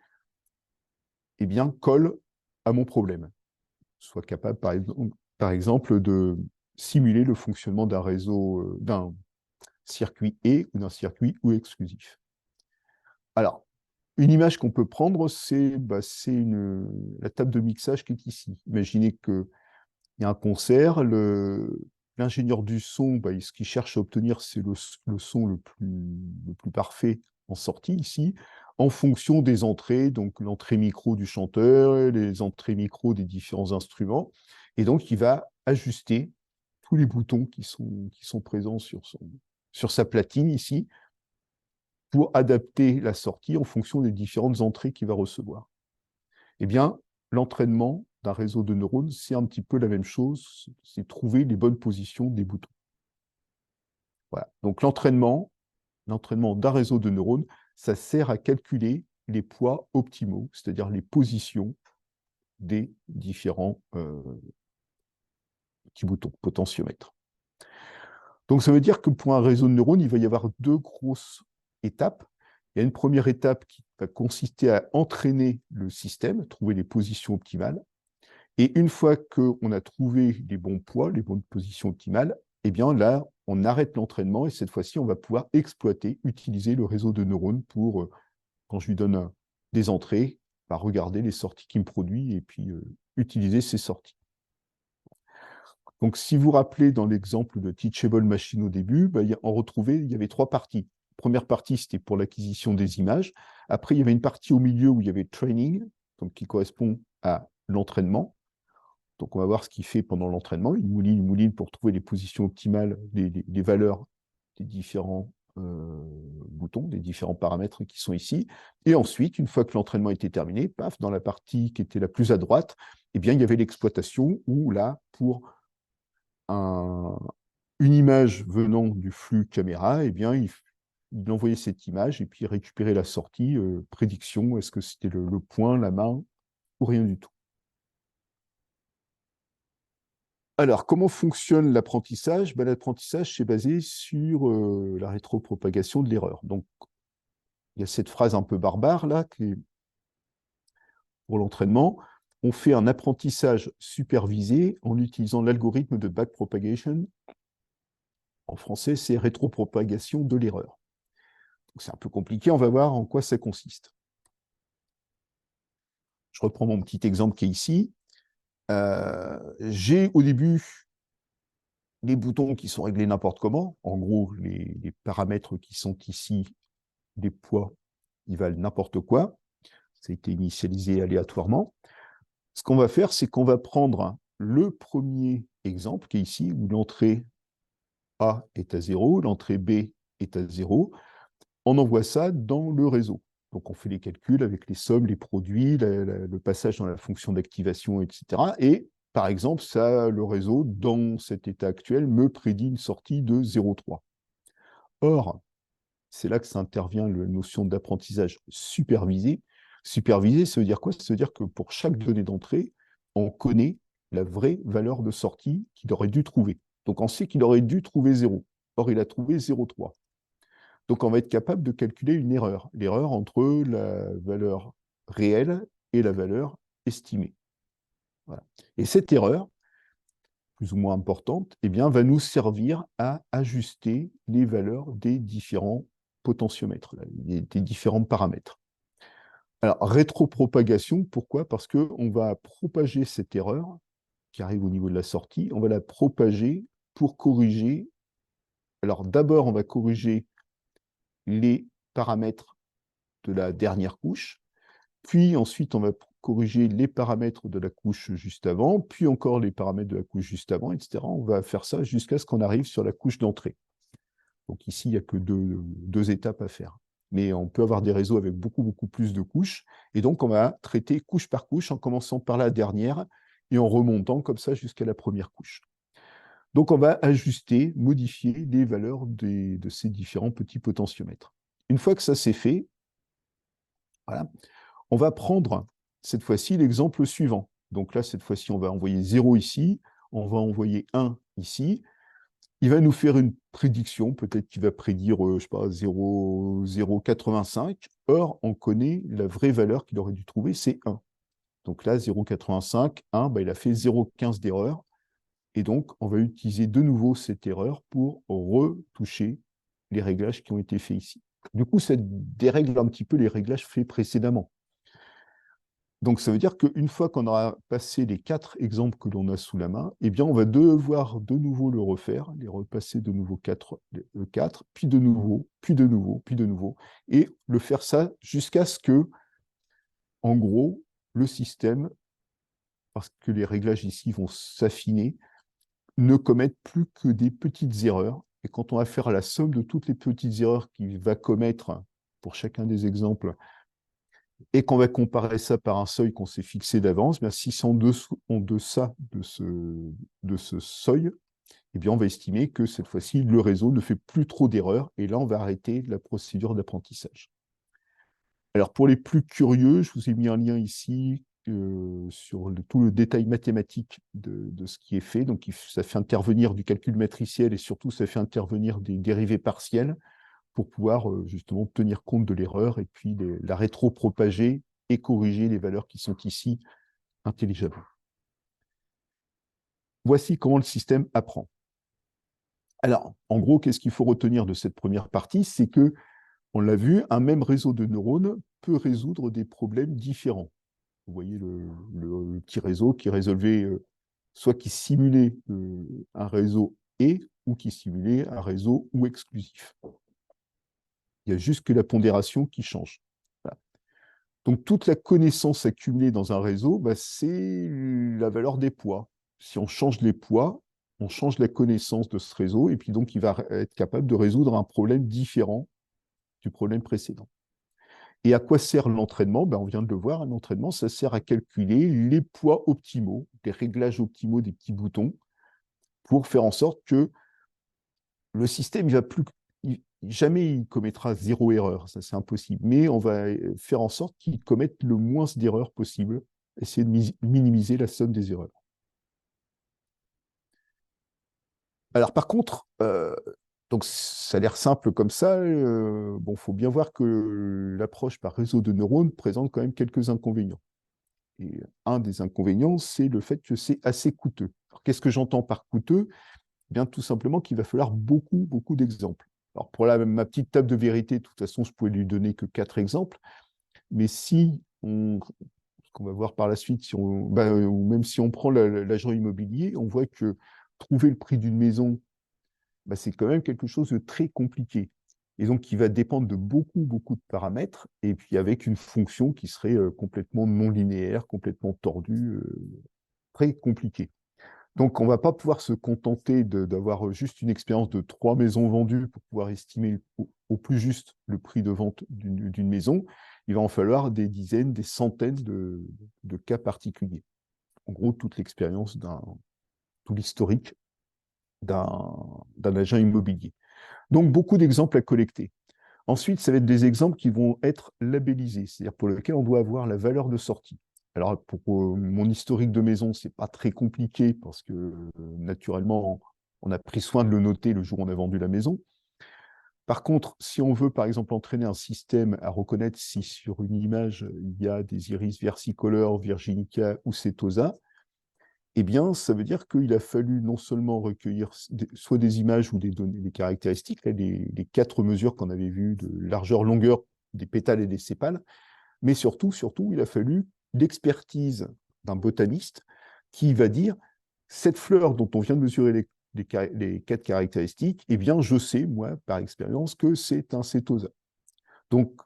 eh bien, colle à mon problème. Soit capable, par exemple, de simuler le fonctionnement d'un réseau, d'un circuit et ou d'un circuit ou exclusif. Alors, une image qu'on peut prendre, c'est la table de mixage qui est ici. Imaginez qu'il y a un concert, l'ingénieur du son, ce qu'il cherche à obtenir, c'est le son le plus parfait en sortie ici, en fonction des entrées, donc l'entrée micro du chanteur, les entrées micro des différents instruments. Et donc, il va ajuster tous les boutons qui sont présents sur sa platine ici, pour adapter la sortie en fonction des différentes entrées qu'il va recevoir. Eh bien, l'entraînement d'un réseau de neurones, c'est un petit peu la même chose, c'est trouver les bonnes positions des boutons. Voilà. Donc l'entraînement d'un réseau de neurones, ça sert à calculer les poids optimaux, c'est-à-dire les positions des différents petits boutons, potentiomètres. Donc ça veut dire que pour un réseau de neurones, il va y avoir deux grosses étapes. Il y a une première étape qui va consister à entraîner le système, trouver les positions optimales. Et une fois qu'on a trouvé les bons poids, les bonnes positions optimales, eh bien là, on arrête l'entraînement et cette fois-ci, on va pouvoir exploiter, utiliser le réseau de neurones pour, quand je lui donne des entrées, regarder les sorties qu'il me produit et puis utiliser ces sorties. Donc, si vous vous rappelez dans l'exemple de Teachable Machine au début, il y avait trois parties. La première partie, c'était pour l'acquisition des images. Après, il y avait une partie au milieu où il y avait training, donc qui correspond à l'entraînement. Donc, on va voir ce qu'il fait pendant l'entraînement. Il mouline pour trouver les positions optimales, les valeurs des différents boutons, des différents paramètres qui sont ici. Et ensuite, une fois que l'entraînement était terminé, paf, dans la partie qui était la plus à droite, eh bien, il y avait l'exploitation où là, pour une image venant du flux caméra, eh bien, il envoyait cette image et puis il récupérait la sortie, prédiction, est-ce que c'était le point, la main, ou rien du tout. Alors, comment fonctionne l'apprentissage? L'apprentissage, c'est basé sur la rétropropagation de l'erreur. Donc, il y a cette phrase un peu barbare, là, qui est pour l'entraînement. On fait un apprentissage supervisé en utilisant l'algorithme de backpropagation. En français, c'est rétropropagation de l'erreur. C'est un peu compliqué, on va voir en quoi ça consiste. Je reprends mon petit exemple qui est ici. J'ai au début les boutons qui sont réglés n'importe comment. En gros, les paramètres qui sont ici, les poids, ils valent n'importe quoi. Ça a été initialisé aléatoirement. Ce qu'on va faire, c'est qu'on va prendre le premier exemple qui est ici, où l'entrée A est à 0, l'entrée B est à 0. On envoie ça dans le réseau. Donc, on fait les calculs avec les sommes, les produits, le passage dans la fonction d'activation, etc. Et, par exemple, le réseau, dans cet état actuel, me prédit une sortie de 0,3. Or, c'est là que ça intervient la notion d'apprentissage supervisé. Supervisé, ça veut dire quoi? Ça veut dire que pour chaque donnée d'entrée, on connaît la vraie valeur de sortie qu'il aurait dû trouver. Donc, on sait qu'il aurait dû trouver 0. Or, il a trouvé 0,3. Donc, on va être capable de calculer une erreur, l'erreur entre la valeur réelle et la valeur estimée. Voilà. Et cette erreur, plus ou moins importante, eh bien, va nous servir à ajuster les valeurs des différents potentiomètres, des différents paramètres. Alors, rétropropagation, pourquoi? Parce qu'on va propager cette erreur qui arrive au niveau de la sortie, on va la propager pour corriger. Alors, d'abord, on va corriger les paramètres de la dernière couche, puis ensuite, on va corriger les paramètres de la couche juste avant, puis encore les paramètres de la couche juste avant, etc. On va faire ça jusqu'à ce qu'on arrive sur la couche d'entrée. Donc ici, il n'y a que deux étapes à faire. Mais on peut avoir des réseaux avec beaucoup, beaucoup plus de couches. Et donc, on va traiter couche par couche en commençant par la dernière et en remontant comme ça jusqu'à la première couche. Donc, on va ajuster, modifier les valeurs de ces différents petits potentiomètres. Une fois que ça c'est fait, voilà, on va prendre cette fois-ci l'exemple suivant. Donc là, cette fois-ci, on va envoyer 0 ici, on va envoyer 1 ici. Il va nous faire une prédiction, peut-être qu'il va prédire, je sais pas, 0,85. Or, on connaît la vraie valeur qu'il aurait dû trouver, c'est 1. Donc là, 0,85, 1, bah, il a fait 0,15 d'erreur. Et donc, on va utiliser de nouveau cette erreur pour retoucher les réglages qui ont été faits ici. Du coup, ça dérègle un petit peu les réglages faits précédemment. Donc, ça veut dire qu'une fois qu'on aura passé les 4 exemples que l'on a sous la main, eh bien, on va devoir de nouveau le refaire, les repasser de nouveau 4, puis de nouveau, puis de nouveau, puis de nouveau, et le faire ça jusqu'à ce que, en gros, le système, parce que les réglages ici vont s'affiner, ne commette plus que des petites erreurs. Et quand on va faire la somme de toutes les petites erreurs qu'il va commettre pour chacun des exemples, et qu'on va comparer ça par un seuil qu'on s'est fixé d'avance, bien, si c'est en deçà de ce seuil, eh bien, on va estimer que cette fois-ci, le réseau ne fait plus trop d'erreurs, et là, on va arrêter la procédure d'apprentissage. Alors, pour les plus curieux, je vous ai mis un lien ici sur tout le détail mathématique de ce qui est fait. Donc, ça fait intervenir du calcul matriciel et surtout, ça fait intervenir des dérivées partielles pour pouvoir justement tenir compte de l'erreur et puis la rétro-propager et corriger les valeurs qui sont ici intelligemment. Voici comment le système apprend. Alors, en gros, qu'est-ce qu'il faut retenir de cette première partie? C'est que, on l'a vu, un même réseau de neurones peut résoudre des problèmes différents. Vous voyez le petit réseau qui résolvait, soit qui simulait un réseau et, ou qui simulait un réseau ou exclusif. Il y a juste que la pondération qui change. Voilà. Donc, toute la connaissance accumulée dans un réseau, bah, c'est la valeur des poids. Si on change les poids, on change la connaissance de ce réseau, et puis donc, il va être capable de résoudre un problème différent du problème précédent. Et à quoi sert l'entraînement? Ben, on vient de le voir, l'entraînement, ça sert à calculer les poids optimaux, les réglages optimaux des petits boutons, pour faire en sorte que le système, jamais il commettra zéro erreur, ça c'est impossible, mais on va faire en sorte qu'il commette le moins d'erreurs possible, essayer de minimiser la somme des erreurs. Alors par contre, donc ça a l'air simple comme ça, bon, faut bien voir que l'approche par réseau de neurones présente quand même quelques inconvénients. Et un des inconvénients, c'est le fait que c'est assez coûteux. Qu'est-ce que j'entends par coûteux? Bien, tout simplement qu'il va falloir beaucoup, beaucoup d'exemples. Alors, pour ma petite table de vérité, de toute façon, je pouvais lui donner que 4 exemples, mais si ce qu'on va voir par la suite, si ou même si on prend l'agent immobilier, on voit que trouver le prix d'une maison, c'est quand même quelque chose de très compliqué. Et donc, qui va dépendre de beaucoup, beaucoup de paramètres, et puis avec une fonction qui serait complètement non linéaire, complètement tordue, très compliquée. Donc, on ne va pas pouvoir se contenter d'avoir juste une expérience de 3 maisons vendues pour pouvoir estimer au plus juste le prix de vente d'une maison. Il va en falloir des dizaines, des centaines de cas particuliers. En gros, toute l'expérience, tout l'historique d'un agent immobilier. Donc, beaucoup d'exemples à collecter. Ensuite, ça va être des exemples qui vont être labellisés, c'est-à-dire pour lesquels on doit avoir la valeur de sortie. Alors, pour mon historique de maison, ce n'est pas très compliqué parce que, naturellement, on a pris soin de le noter le jour où on a vendu la maison. Par contre, si on veut, par exemple, entraîner un système à reconnaître si sur une image, il y a des iris versicolores, virginica ou setosa, eh bien, ça veut dire qu'il a fallu non seulement recueillir soit des images ou des données, des caractéristiques, les 4 mesures qu'on avait vues de largeur, longueur des pétales et des sépales, Mais surtout, il a fallu l'expertise d'un botaniste qui va dire, cette fleur dont on vient de mesurer les 4 caractéristiques, eh bien, je sais, moi, par expérience, que c'est un cétosa. Donc,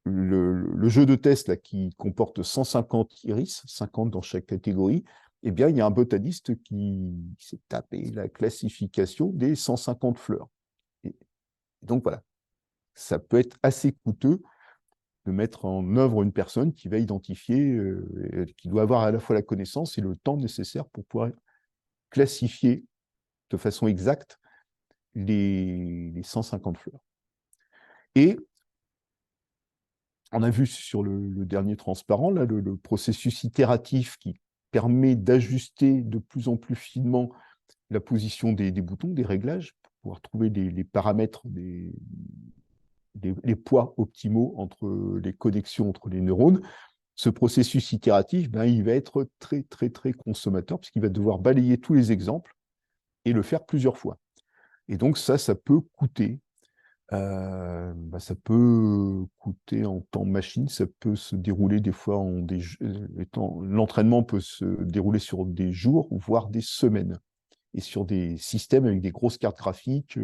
le jeu de test là, qui comporte 150 iris, 50 dans chaque catégorie, eh bien, il y a un botaniste qui s'est tapé la classification des 150 fleurs. Et donc, voilà, ça peut être assez coûteux de mettre en œuvre une personne qui va identifier, qui doit avoir à la fois la connaissance et le temps nécessaire pour pouvoir classifier de façon exacte les 150 fleurs. Et on a vu sur le dernier transparent, là, le processus itératif qui permet d'ajuster de plus en plus finement la position des boutons, des réglages, pour pouvoir trouver les paramètres, les poids optimaux entre les connexions entre les neurones. Ce processus itératif, ben, il va être très, très, très consommateur, puisqu'il va devoir balayer tous les exemples et le faire plusieurs fois. Et donc ça peut coûter. Ça peut coûter en temps machine, ça peut se dérouler des fois l'entraînement peut se dérouler sur des jours, voire des semaines, et sur des systèmes avec des grosses cartes graphiques.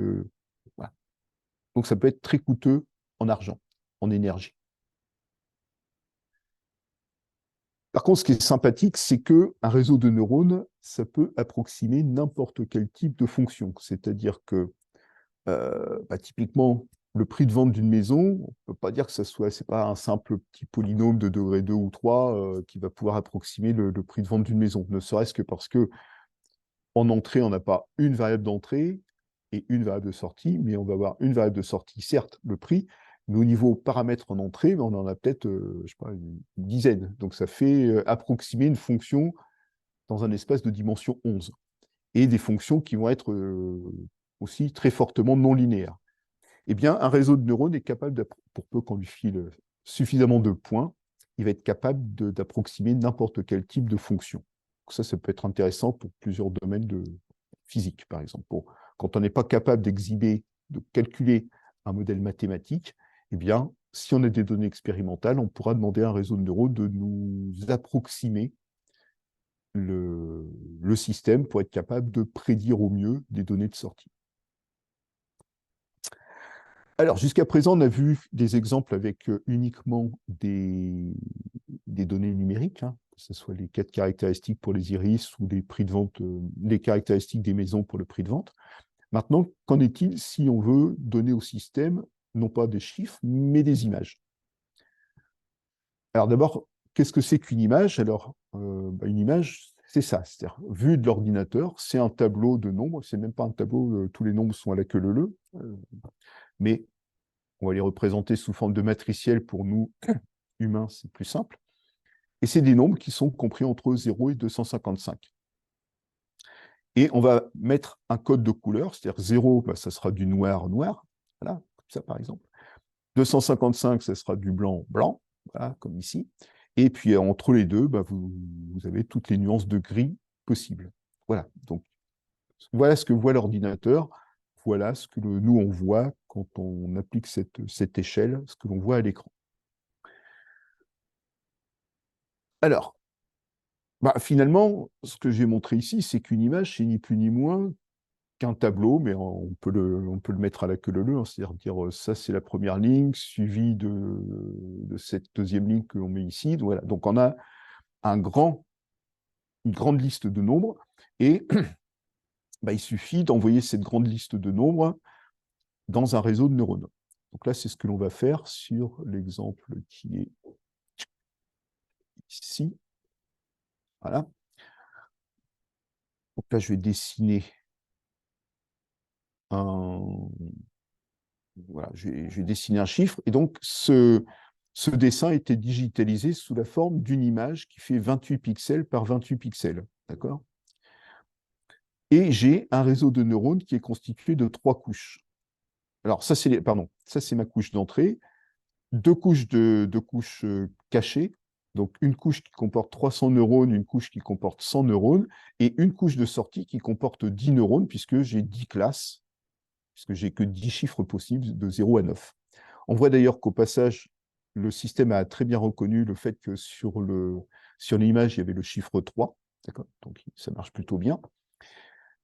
Voilà. Donc ça peut être très coûteux en argent, en énergie. Par contre, ce qui est sympathique, c'est qu'un réseau de neurones, ça peut approximer n'importe quel type de fonction. C'est-à-dire que typiquement, le prix de vente d'une maison, on ne peut pas dire que c'est pas un simple petit polynôme de degré 2 ou 3 qui va pouvoir approximer le prix de vente d'une maison, ne serait-ce que parce que en entrée, on n'a pas une variable d'entrée et une variable de sortie, mais on va avoir une variable de sortie, certes, le prix, mais au niveau paramètres en entrée, on en a peut-être je sais pas, une dizaine. Donc ça fait approximer une fonction dans un espace de dimension 11. Et des fonctions qui vont être aussi très fortement non linéaires. Eh bien, un réseau de neurones est capable, pour peu qu'on lui file suffisamment de points, il va être capable d'approximer n'importe quel type de fonction. Donc ça peut être intéressant pour plusieurs domaines de physique, par exemple. Quand on n'est pas capable d'exhiber, de calculer un modèle mathématique, eh bien, si on a des données expérimentales, on pourra demander à un réseau de neurones de nous approximer le système pour être capable de prédire au mieux des données de sortie. Alors, jusqu'à présent, on a vu des exemples avec uniquement des données numériques, hein, que ce soit les 4 caractéristiques pour les iris ou les prix de vente, les caractéristiques des maisons pour le prix de vente. Maintenant, qu'en est-il si on veut donner au système, non pas des chiffres, mais des images? Alors d'abord, qu'est-ce que c'est qu'une image? Alors, une image, c'est ça, c'est-à-dire, vu de l'ordinateur, c'est un tableau de nombres, c'est même pas un tableau, tous les nombres sont à la queue leu-leu, mais on va les représenter sous forme de matriciel pour nous, humains, c'est plus simple. Et c'est des nombres qui sont compris entre 0 et 255. Et on va mettre un code de couleur, c'est-à-dire 0, ça sera du noir, noir, voilà, comme ça par exemple. 255, ça sera du blanc, blanc, voilà, comme ici. Et puis entre les deux, vous avez toutes les nuances de gris possibles. Voilà, donc voilà ce que voit l'ordinateur, voilà ce que nous on voit quand on applique cette échelle, ce que l'on voit à l'écran. Alors, finalement, ce que j'ai montré ici, c'est qu'une image, c'est ni plus ni moins qu'un tableau, mais on peut le mettre à la queue leu-leu, hein, c'est-à-dire dire ça c'est la première ligne, suivie de cette deuxième ligne que l'on met ici. Donc, voilà. Donc on a une grande liste de nombres, et il suffit d'envoyer cette grande liste de nombres dans un réseau de neurones. Donc là, c'est ce que l'on va faire sur l'exemple qui est ici. Voilà. Donc là, je vais dessiner voilà, je vais dessiner un chiffre. Et donc, ce dessin a été digitalisé sous la forme d'une image qui fait 28 pixels par 28 pixels. D'accord? Et j'ai un réseau de neurones qui est constitué de 3 couches. Alors, ça, c'est ma couche d'entrée. 2 couches de couches cachées. Donc, une couche qui comporte 300 neurones, une couche qui comporte 100 neurones, et une couche de sortie qui comporte 10 neurones, puisque j'ai 10 classes, puisque j'ai que 10 chiffres possibles de 0 à 9. On voit d'ailleurs qu'au passage, le système a très bien reconnu le fait que sur l'image, il y avait le chiffre 3. D'accord? Donc, ça marche plutôt bien.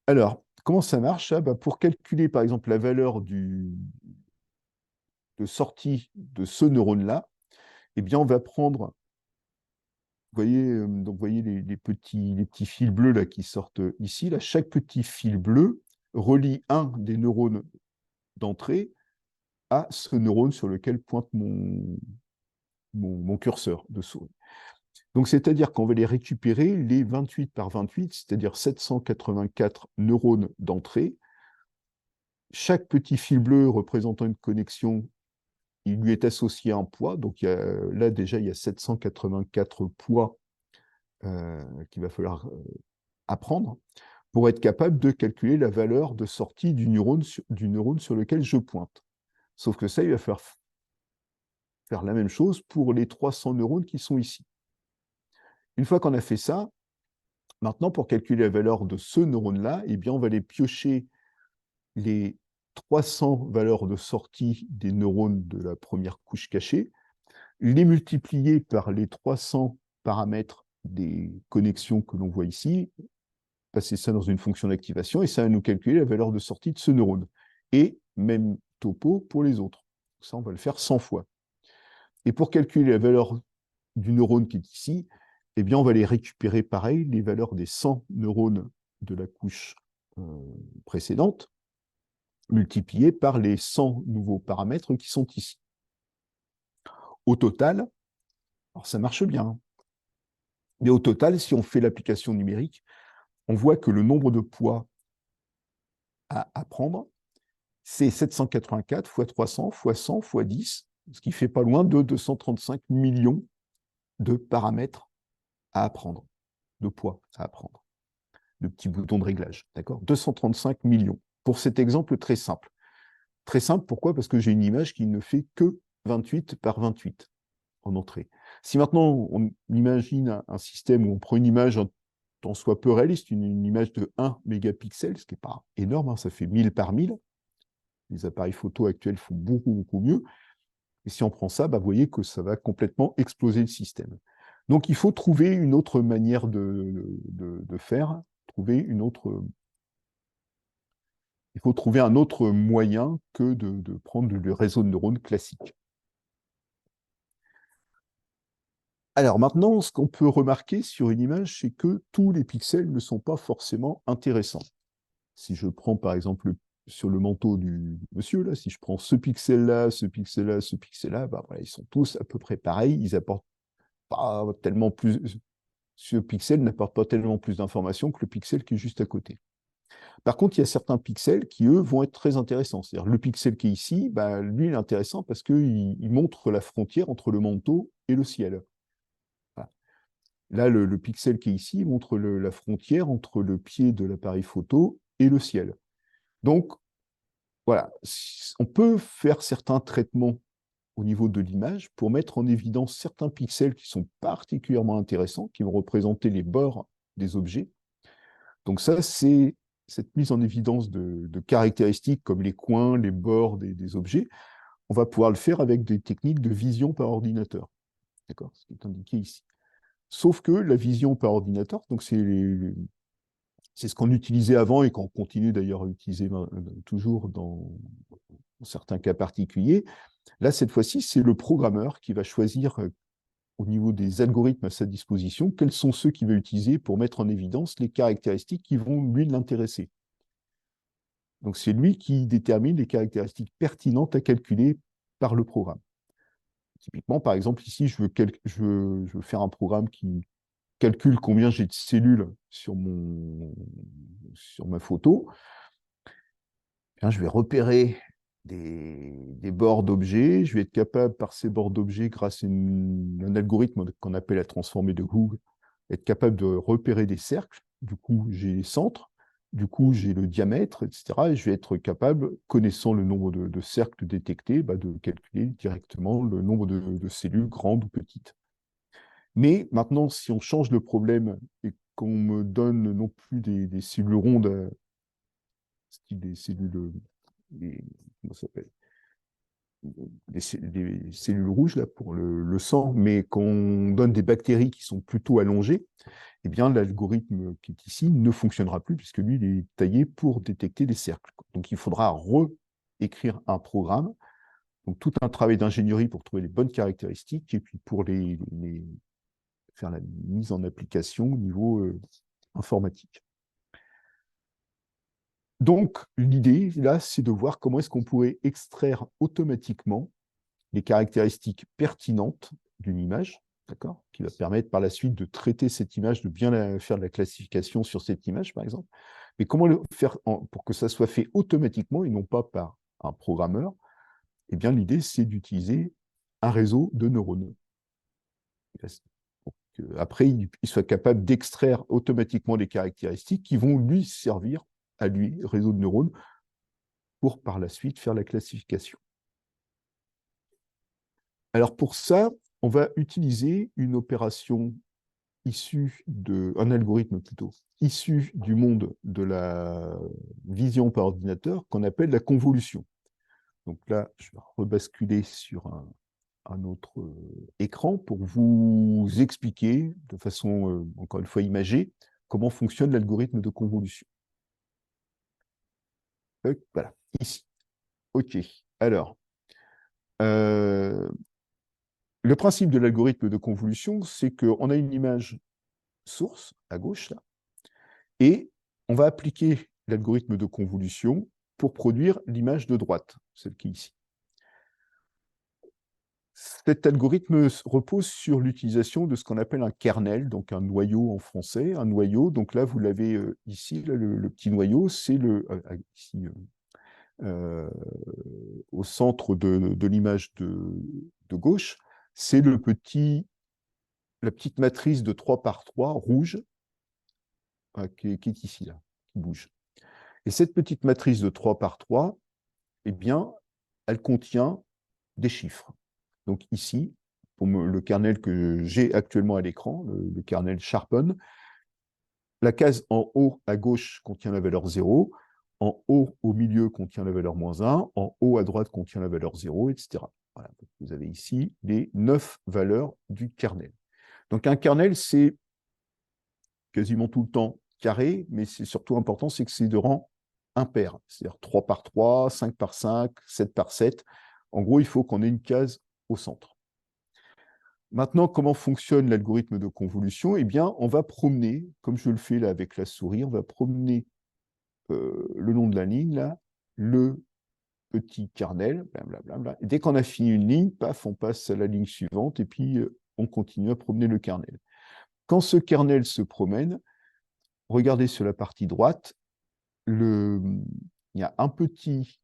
Alors, comment ça marche? Pour calculer, par exemple, la valeur de sortie de ce neurone-là, eh bien, on va prendre, vous voyez les petits fils bleus là, qui sortent ici. Là, chaque petit fil bleu relie un des neurones d'entrée à ce neurone sur lequel pointe mon curseur de souris. Donc, c'est-à-dire qu'on va les récupérer les 28 par 28, c'est-à-dire 784 neurones d'entrée. Chaque petit fil bleu représentant une connexion, il lui est associé un poids. Donc, là, déjà, il y a 784 poids qu'il va falloir apprendre pour être capable de calculer la valeur de sortie du neurone sur lequel je pointe. Sauf que ça, il va falloir faire la même chose pour les 300 neurones qui sont ici. Une fois qu'on a fait ça, maintenant, pour calculer la valeur de ce neurone-là, eh bien, on va aller piocher les 300 valeurs de sortie des neurones de la première couche cachée, les multiplier par les 300 paramètres des connexions que l'on voit ici, passer ça dans une fonction d'activation, et ça va nous calculer la valeur de sortie de ce neurone. Et même topo pour les autres. Ça, on va le faire 100 fois. Et pour calculer la valeur du neurone qui est ici, eh bien, on va les récupérer pareil, les valeurs des 100 neurones de la couche précédente, multipliées par les 100 nouveaux paramètres qui sont ici. Au total, alors ça marche bien, mais au total, si on fait l'application numérique, on voit que le nombre de poids à apprendre, c'est 784 fois 300 fois 100 fois 10, ce qui fait pas loin de 235 millions de paramètres à apprendre, de poids à apprendre, de petits boutons de réglage, d'accord? 235 millions, pour cet exemple très simple. Très simple, pourquoi? Parce que j'ai une image qui ne fait que 28 par 28 en entrée. Si maintenant on imagine un système où on prend une image tant soit peu réaliste, une image de 1 mégapixel, ce qui n'est pas énorme, hein, ça fait 1000 par 1000. Les appareils photo actuels font beaucoup, beaucoup mieux. Et si on prend ça, vous voyez que ça va complètement exploser le système. Donc il faut trouver une autre manière de faire, il faut trouver un autre moyen que de prendre le réseau de neurones classique. Alors maintenant, ce qu'on peut remarquer sur une image, c'est que tous les pixels ne sont pas forcément intéressants. Si je prends par exemple sur le manteau du monsieur, là, si je prends ce pixel-là, ce pixel-là, ce pixel-là, voilà, ils sont tous à peu près pareils, ils apportent pas tellement plus. Ce pixel n'apporte pas tellement plus d'informations que le pixel qui est juste à côté. Par contre, il y a certains pixels qui, eux, vont être très intéressants. C'est-à-dire le pixel qui est ici, lui, il est intéressant parce qu'il montre la frontière entre le manteau et le ciel. Voilà. Là, le pixel qui est ici montre la frontière entre le pied de l'appareil photo et le ciel. Donc, voilà, on peut faire certains traitements au niveau de l'image pour mettre en évidence certains pixels qui sont particulièrement intéressants, qui vont représenter les bords des objets. Donc ça, c'est cette mise en évidence de caractéristiques comme les coins, les bords des objets. On va pouvoir le faire avec des techniques de vision par ordinateur. D'accord? Ce qui est indiqué ici. Sauf que la vision par ordinateur, donc c'est ce qu'on utilisait avant et qu'on continue d'ailleurs à utiliser toujours dans certains cas particuliers. Là, cette fois-ci, c'est le programmeur qui va choisir au niveau des algorithmes à sa disposition, quels sont ceux qu'il va utiliser pour mettre en évidence les caractéristiques qui vont lui l'intéresser. Donc c'est lui qui détermine les caractéristiques pertinentes à calculer par le programme. Typiquement, par exemple, ici, je veux faire un programme qui calcule combien j'ai de cellules sur ma photo. Bien, je vais repérer des bords d'objets. Je vais être capable, par ces bords d'objets, grâce à un algorithme qu'on appelle la transformée de Hughes, être capable de repérer des cercles. Du coup, j'ai les centres. Du coup, j'ai le diamètre, etc. Et je vais être capable, connaissant le nombre de cercles détectés, de calculer directement le nombre de cellules grandes ou petites. Mais maintenant, si on change le problème et qu'on me donne non plus des cellules rondes, style des cellules, comment ça s'appelle, des cellules rouges là, pour le sang, mais qu'on donne des bactéries qui sont plutôt allongées, eh bien, l'algorithme qui est ici ne fonctionnera plus puisque lui, il est taillé pour détecter des cercles. Donc, il faudra réécrire un programme. Donc, tout un travail d'ingénierie pour trouver les bonnes caractéristiques et puis pour faire la mise en application au niveau informatique. Donc, l'idée, là, c'est de voir comment est-ce qu'on pourrait extraire automatiquement les caractéristiques pertinentes d'une image, d'accord, qui va permettre par la suite de traiter cette image, de bien faire de la classification sur cette image, par exemple. Mais comment le faire pour que ça soit fait automatiquement et non pas par un programmeur? Eh bien, l'idée, c'est d'utiliser un réseau de neurones. Après, il soit capable d'extraire automatiquement les caractéristiques qui vont lui servir à lui, réseau de neurones, pour par la suite faire la classification. Alors pour ça, on va utiliser une opération un algorithme plutôt, issu du monde de la vision par ordinateur qu'on appelle la convolution. Donc là, je vais rebasculer sur un autre écran pour vous expliquer de façon, encore une fois, imagée, comment fonctionne l'algorithme de convolution. Voilà, ici. OK. Alors, le principe de l'algorithme de convolution, c'est qu'on a une image source à gauche, là, et on va appliquer l'algorithme de convolution pour produire l'image de droite, celle qui est ici. Cet algorithme repose sur l'utilisation de ce qu'on appelle un kernel, donc un noyau en français, un noyau. Donc là, vous l'avez ici, là, le petit noyau, c'est ici, au centre de l'image de gauche, c'est la petite matrice de 3 par 3 rouge qui est ici, là, qui bouge. Et cette petite matrice de 3 par 3, eh bien, elle contient des chiffres. Donc ici, pour le kernel que j'ai actuellement à l'écran, le kernel Sharpen, la case en haut à gauche contient la valeur 0, en haut au milieu contient la valeur -1, en haut à droite contient la valeur 0, etc. Voilà. Vous avez ici les 9 valeurs du kernel. Donc un kernel, c'est quasiment tout le temps carré, mais c'est surtout important, c'est que c'est de rang impair, c'est-à-dire 3 par 3, 5 par 5, 7 par 7. En gros, il faut qu'on ait une case au centre. Maintenant, comment fonctionne l'algorithme de convolution? Eh bien, on va promener, comme je le fais là avec la souris, on va promener le long de la ligne, là, le petit kernel, blablabla. Et dès qu'on a fini une ligne, paf, on passe à la ligne suivante et puis on continue à promener le kernel. Quand ce kernel se promène, regardez sur la partie droite, il y a un petit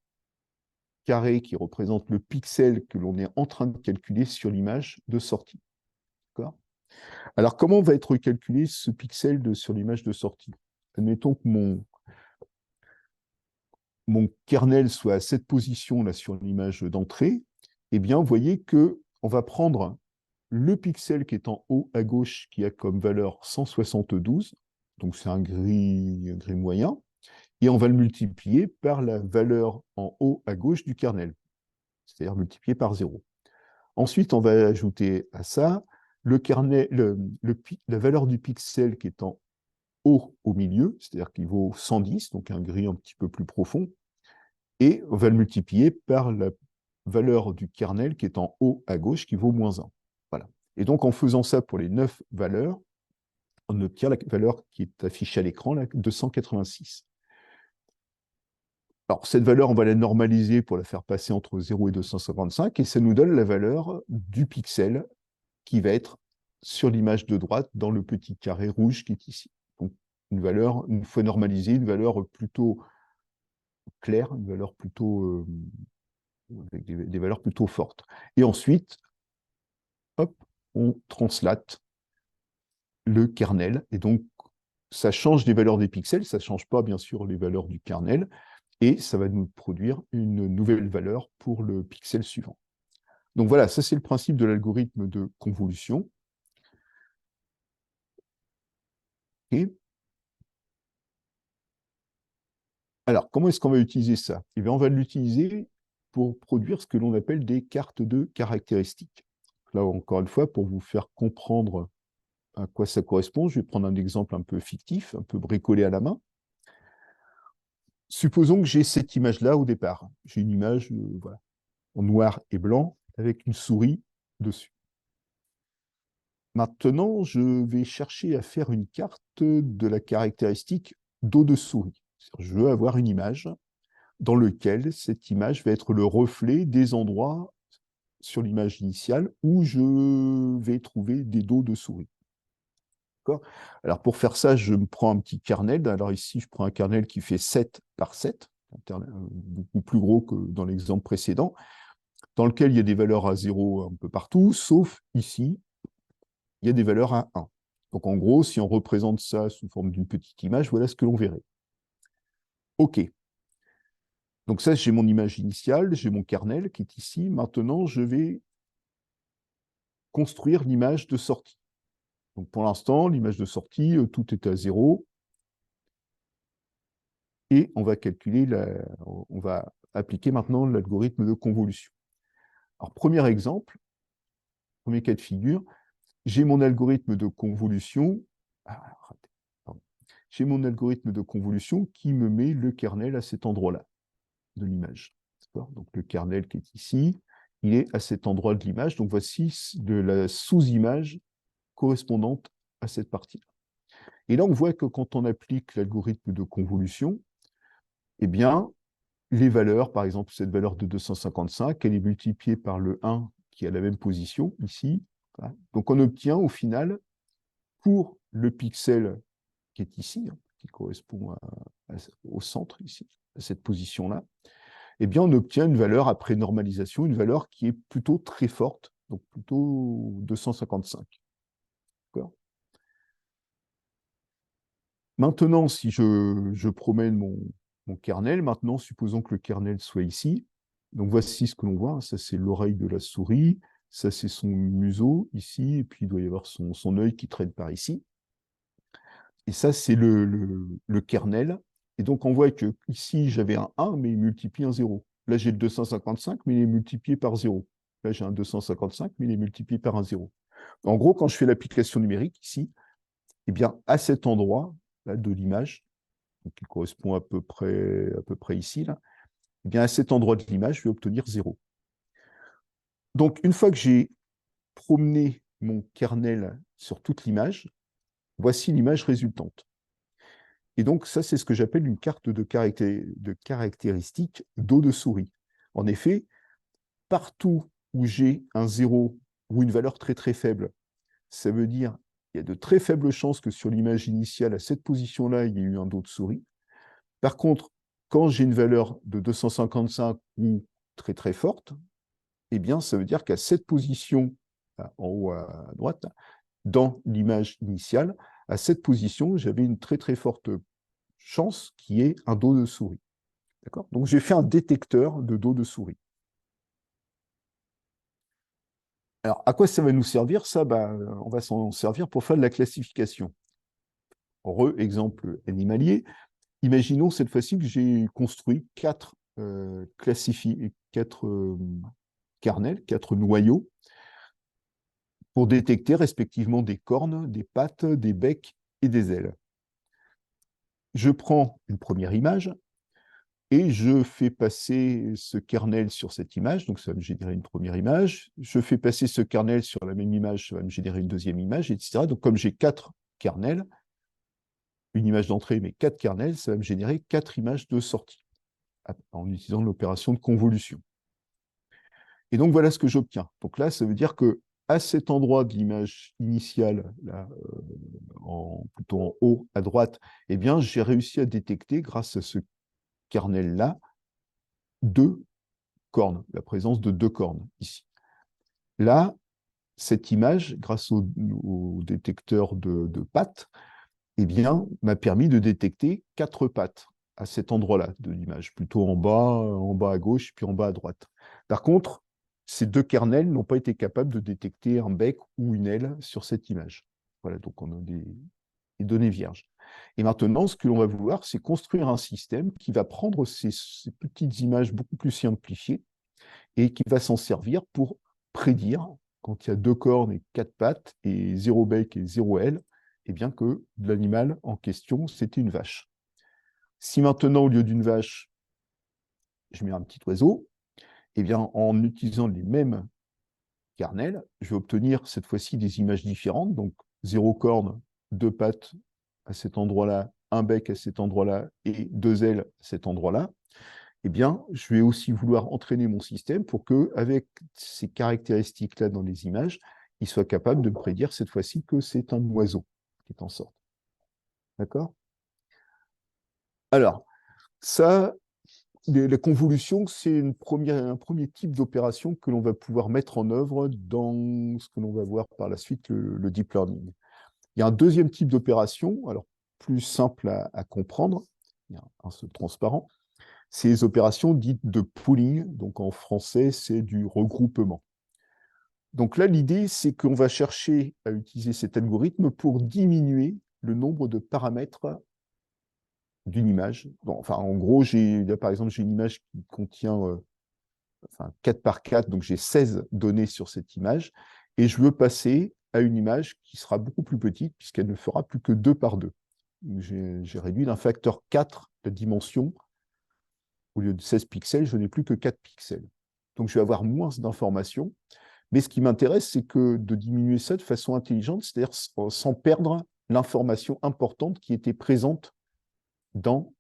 carré qui représente le pixel que l'on est en train de calculer sur l'image de sortie. Alors, comment va être calculé ce pixel sur l'image de sortie? Admettons que mon kernel soit à cette position là sur l'image d'entrée. Eh bien, vous voyez qu'on va prendre le pixel qui est en haut à gauche, qui a comme valeur 172, donc c'est un gris moyen, et on va le multiplier par la valeur en haut à gauche du kernel, c'est-à-dire multiplié par 0. Ensuite, on va ajouter à ça la valeur du pixel qui est en haut au milieu, c'est-à-dire qu'il vaut 110, donc un gris un petit peu plus profond, et on va le multiplier par la valeur du kernel qui est en haut à gauche, qui vaut -1. Voilà. Et donc, en faisant ça pour les 9 valeurs, on obtient la valeur qui est affichée à l'écran, 286. Alors, cette valeur, on va la normaliser pour la faire passer entre 0 et 255, et ça nous donne la valeur du pixel qui va être sur l'image de droite dans le petit carré rouge qui est ici. Donc, une valeur, une fois normalisée, une valeur plutôt claire, une valeur plutôt avec des valeurs plutôt fortes. Et ensuite, hop, on translate le kernel. Et donc, ça change les valeurs des pixels, ça ne change pas, bien sûr, les valeurs du kernel. Et ça va nous produire une nouvelle valeur pour le pixel suivant. Donc voilà, ça c'est le principe de l'algorithme de convolution. Et alors, comment est-ce qu'on va utiliser ça? Eh bien, on va l'utiliser pour produire ce que l'on appelle des cartes de caractéristiques. Là, encore une fois, pour vous faire comprendre à quoi ça correspond, je vais prendre un exemple un peu fictif, un peu bricolé à la main. Supposons que j'ai cette image-là au départ. J'ai une image voilà, en noir et blanc avec une souris dessus. Maintenant, je vais chercher à faire une carte de la caractéristique dos de souris. Je veux avoir une image dans laquelle cette image va être le reflet des endroits sur l'image initiale où je vais trouver des dos de souris. Alors pour faire ça, je me prends un petit kernel. Alors ici, je prends un kernel qui fait 7 par 7, beaucoup plus gros que dans l'exemple précédent, dans lequel il y a des valeurs à 0 un peu partout, sauf ici, il y a des valeurs à 1. Donc en gros, si on représente ça sous forme d'une petite image, voilà ce que l'on verrait. OK. Donc ça, j'ai mon image initiale, j'ai mon kernel qui est ici. Maintenant, je vais construire l'image de sortie. Donc pour l'instant, l'image de sortie, tout est à 0. Et on va calculer, on va appliquer maintenant l'algorithme de convolution. Alors premier exemple, premier cas de figure, j'ai mon algorithme de convolution. J'ai mon algorithme de convolution qui me met le kernel à cet endroit-là de l'image. Donc le kernel qui est ici, il est à cet endroit de l'image. Donc voici de la sous-image correspondante à cette partie-là. Et là, on voit que quand on applique l'algorithme de convolution, eh bien, les valeurs, par exemple, cette valeur de 255, elle est multipliée par le 1 qui est à la même position, ici. Voilà. Donc on obtient au final, pour le pixel qui est ici, qui correspond au centre, ici, à cette position-là, eh bien, on obtient une valeur après normalisation, une valeur qui est plutôt très forte, donc plutôt 255. Maintenant, si je promène mon kernel, maintenant, supposons que le kernel soit ici. Donc voici ce que l'on voit, ça c'est l'oreille de la souris, ça c'est son museau ici, et puis il doit y avoir son œil qui traîne par ici. Et ça c'est le kernel. Et donc on voit que ici j'avais un 1, mais il multiplie un 0. Là j'ai le 255, mais il est multiplié par 0. Là j'ai un 255, mais il est multiplié par un 0. En gros, quand je fais l'application numérique ici, eh bien à cet endroit là, de l'image, qui correspond à peu près ici, là, eh bien à cet endroit de l'image, je vais obtenir 0. Donc, une fois que j'ai promené mon kernel sur toute l'image, voici l'image résultante. Et donc, ça, c'est ce que j'appelle une carte de caractéristiques dos de souris. En effet, partout où j'ai un 0 ou une valeur très très faible, ça veut dire qu'il y a de très faibles chances que sur l'image initiale, à cette position-là, il y ait eu un dos de souris. Par contre, quand j'ai une valeur de 255 ou très très forte, eh bien, ça veut dire qu'à cette position, en haut à droite, dans l'image initiale, à cette position, j'avais une très très forte chance qui est un dos de souris. D'accord ? Donc, j'ai fait un détecteur de dos de souris. Alors, à quoi ça va nous servir? Ça, on va s'en servir pour faire de la classification. Exemple animalier. Imaginons cette fois-ci que j'ai construit quatre kernels, quatre noyaux, pour détecter respectivement des cornes, des pattes, des becs et des ailes. Je prends une première image et je fais passer ce kernel sur cette image, donc ça va me générer une première image. Je fais passer ce kernel sur la même image, ça va me générer une deuxième image, etc. Donc comme j'ai quatre kernels, une image d'entrée, mais quatre kernels, ça va me générer quatre images de sortie en utilisant l'opération de convolution. Et donc voilà ce que j'obtiens. Donc là, ça veut dire que à cet endroit de l'image initiale, là, plutôt en haut à droite, eh bien, j'ai réussi à détecter, grâce à ce kernel-là, deux cornes, la présence de deux cornes ici. Là, cette image, grâce au détecteur de pattes, eh bien, m'a permis de détecter quatre pattes à cet endroit-là de l'image, plutôt en bas à gauche, puis en bas à droite. Par contre, ces deux kernels n'ont pas été capables de détecter un bec ou une aile sur cette image. Voilà, donc on a des données vierges. Et maintenant, ce que l'on va vouloir, c'est construire un système qui va prendre ces petites images beaucoup plus simplifiées et qui va s'en servir pour prédire, quand il y a 2 cornes et 4 pattes, et 0 bec et 0 aile, eh bien que l'animal en question, c'était une vache. Si maintenant, au lieu d'une vache, je mets un petit oiseau, eh bien, en utilisant les mêmes kernels, je vais obtenir cette fois-ci des images différentes, donc 0 cornes, 2 pattes à cet endroit-là, un bec à cet endroit-là et 2 ailes à cet endroit-là. Eh bien, je vais aussi vouloir entraîner mon système pour que, avec ces caractéristiques-là dans les images, il soit capable de me prédire cette fois-ci que c'est un oiseau qui est en sorte. D'accord? Alors, ça, la convolution, c'est un premier type d'opération que l'on va pouvoir mettre en œuvre dans ce que l'on va voir par la suite, le deep learning. Il y a un deuxième type d'opération, alors plus simple à comprendre, il y a un seul transparent, c'est les opérations dites de pooling, donc en français, c'est du regroupement. Donc là, l'idée, c'est qu'on va chercher à utiliser cet algorithme pour diminuer le nombre de paramètres d'une image. Bon, enfin, en gros, là, par exemple, j'ai une image qui contient 4 par 4, donc j'ai 16 données sur cette image, et je veux passer à une image qui sera beaucoup plus petite, puisqu'elle ne fera plus que 2 par 2. J'ai réduit d'un facteur 4 la dimension. Au lieu de 16 pixels, je n'ai plus que 4 pixels. Donc, je vais avoir moins d'informations. Mais ce qui m'intéresse, c'est que de diminuer ça de façon intelligente, c'est-à-dire sans perdre l'information importante qui était présente dans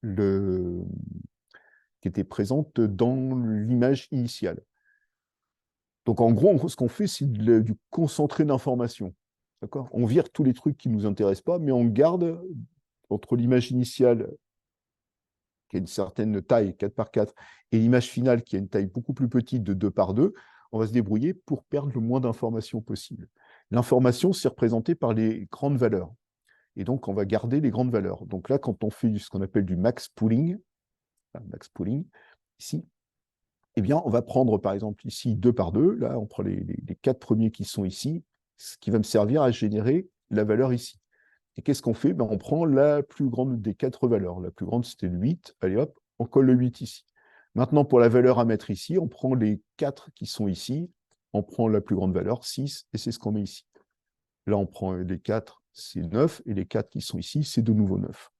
le, qui était présente dans l'image initiale. Donc, en gros, ce qu'on fait, c'est du concentré d'informations. On vire tous les trucs qui ne nous intéressent pas, mais on garde entre l'image initiale qui a une certaine taille, 4 par 4, et l'image finale qui a une taille beaucoup plus petite de 2 par 2, on va se débrouiller pour perdre le moins d'informations possible. L'information, c'est représenté par les grandes valeurs. Et donc, on va garder les grandes valeurs. Donc là, quand on fait ce qu'on appelle du max pooling, ici, eh bien, on va prendre, par exemple, ici 2 par 2. Là, on prend les 4 premiers qui sont ici, ce qui va me servir à générer la valeur ici. Et qu'est-ce qu'on fait? On prend la plus grande des 4 valeurs. La plus grande, c'était le 8. Allez hop, on colle le 8 ici. Maintenant, pour la valeur à mettre ici, on prend les 4 qui sont ici, on prend la plus grande valeur, 6, et c'est ce qu'on met ici. Là, on prend les 4, c'est 9, et les 4 qui sont ici, c'est de nouveau 9.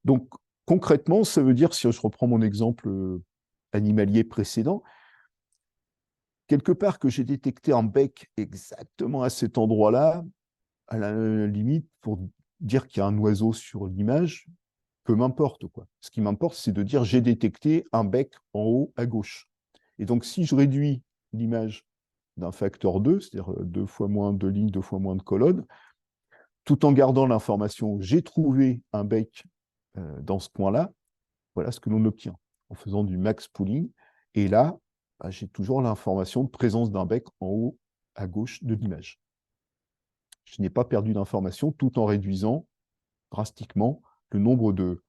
Donc, concrètement, ça veut dire, si je reprends mon exemple animalier précédent, quelque part que j'ai détecté un bec exactement à cet endroit-là, à la limite, pour dire qu'il y a un oiseau sur l'image, peu m'importe, quoi. Ce qui m'importe, c'est de dire j'ai détecté un bec en haut à gauche. Et donc, si je réduis l'image d'un facteur 2, c'est-à-dire 2 fois moins de lignes, 2 fois moins de colonnes, tout en gardant l'information j'ai trouvé un bec dans ce coin-là, voilà ce que l'on obtient en faisant du max pooling. Et là, j'ai toujours l'information de présence d'un bec en haut à gauche de l'image. Je n'ai pas perdu d'information tout en réduisant drastiquement le nombre de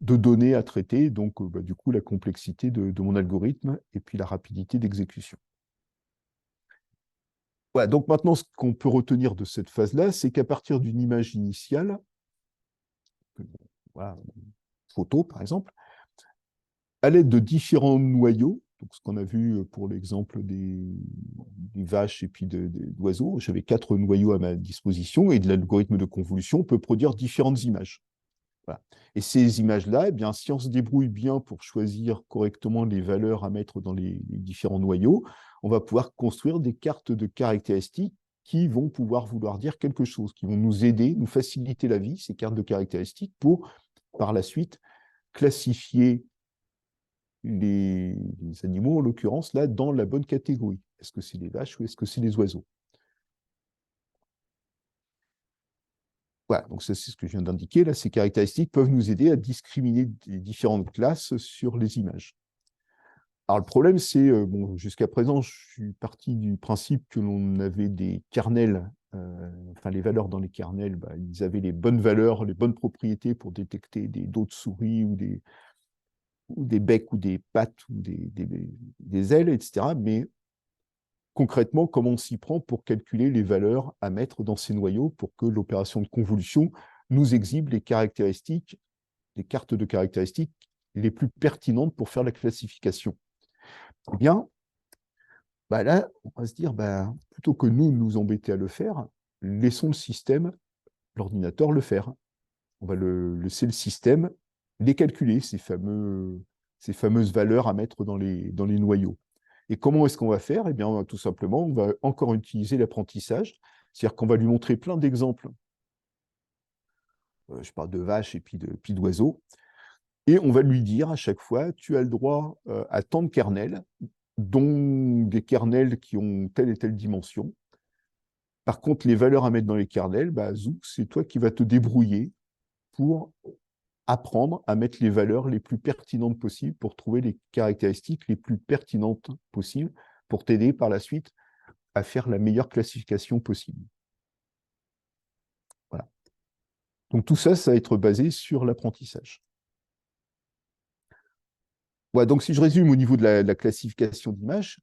données à traiter, donc du coup la complexité de mon algorithme et puis la rapidité d'exécution. Voilà, donc maintenant, ce qu'on peut retenir de cette phase-là, c'est qu'à partir d'une image initiale, voilà, photo par exemple, à l'aide de différents noyaux, donc ce qu'on a vu pour l'exemple des vaches et puis d'oiseaux, j'avais 4 noyaux à ma disposition et de l'algorithme de convolution peut produire différentes images. Voilà. Et ces images-là, eh bien, si on se débrouille bien pour choisir correctement les valeurs à mettre dans les différents noyaux, on va pouvoir construire des cartes de caractéristiques qui vont pouvoir vouloir dire quelque chose, qui vont nous aider, nous faciliter la vie, ces cartes de caractéristiques, pour, par la suite, classifier les animaux, en l'occurrence, là, dans la bonne catégorie. Est-ce que c'est les vaches ou est-ce que c'est les oiseaux? Voilà, donc c'est ce que je viens d'indiquer. Là, ces caractéristiques peuvent nous aider à discriminer les différentes classes sur les images. Alors le problème, c'est, bon, jusqu'à présent, je suis parti du principe que l'on avait des kernels, enfin les valeurs dans les kernels, ils avaient les bonnes valeurs, les bonnes propriétés pour détecter des dos de souris ou des becs ou des pattes ou des ailes, etc. Mais concrètement, comment on s'y prend pour calculer les valeurs à mettre dans ces noyaux pour que l'opération de convolution nous exhibe les caractéristiques, les cartes de caractéristiques les plus pertinentes pour faire la classification. Eh bien, bah là, on va se dire, bah, plutôt que nous embêter à le faire, laissons le système, l'ordinateur, le faire. On va laisser le système les calculer, ces fameuses valeurs à mettre dans les noyaux. Et comment est-ce qu'on va faire? Eh bien, tout simplement, on va encore utiliser l'apprentissage, c'est-à-dire qu'on va lui montrer plein d'exemples. Je parle de vaches et puis d'oiseaux. Et on va lui dire à chaque fois, tu as le droit à tant de kernels, dont des kernels qui ont telle et telle dimension. Par contre, les valeurs à mettre dans les kernels, bah, Zouk, c'est toi qui vas te débrouiller pour apprendre à mettre les valeurs les plus pertinentes possibles pour trouver les caractéristiques les plus pertinentes possibles pour t'aider par la suite à faire la meilleure classification possible. Voilà. Donc tout ça, ça va être basé sur l'apprentissage. Ouais, donc si je résume au niveau de la classification d'images,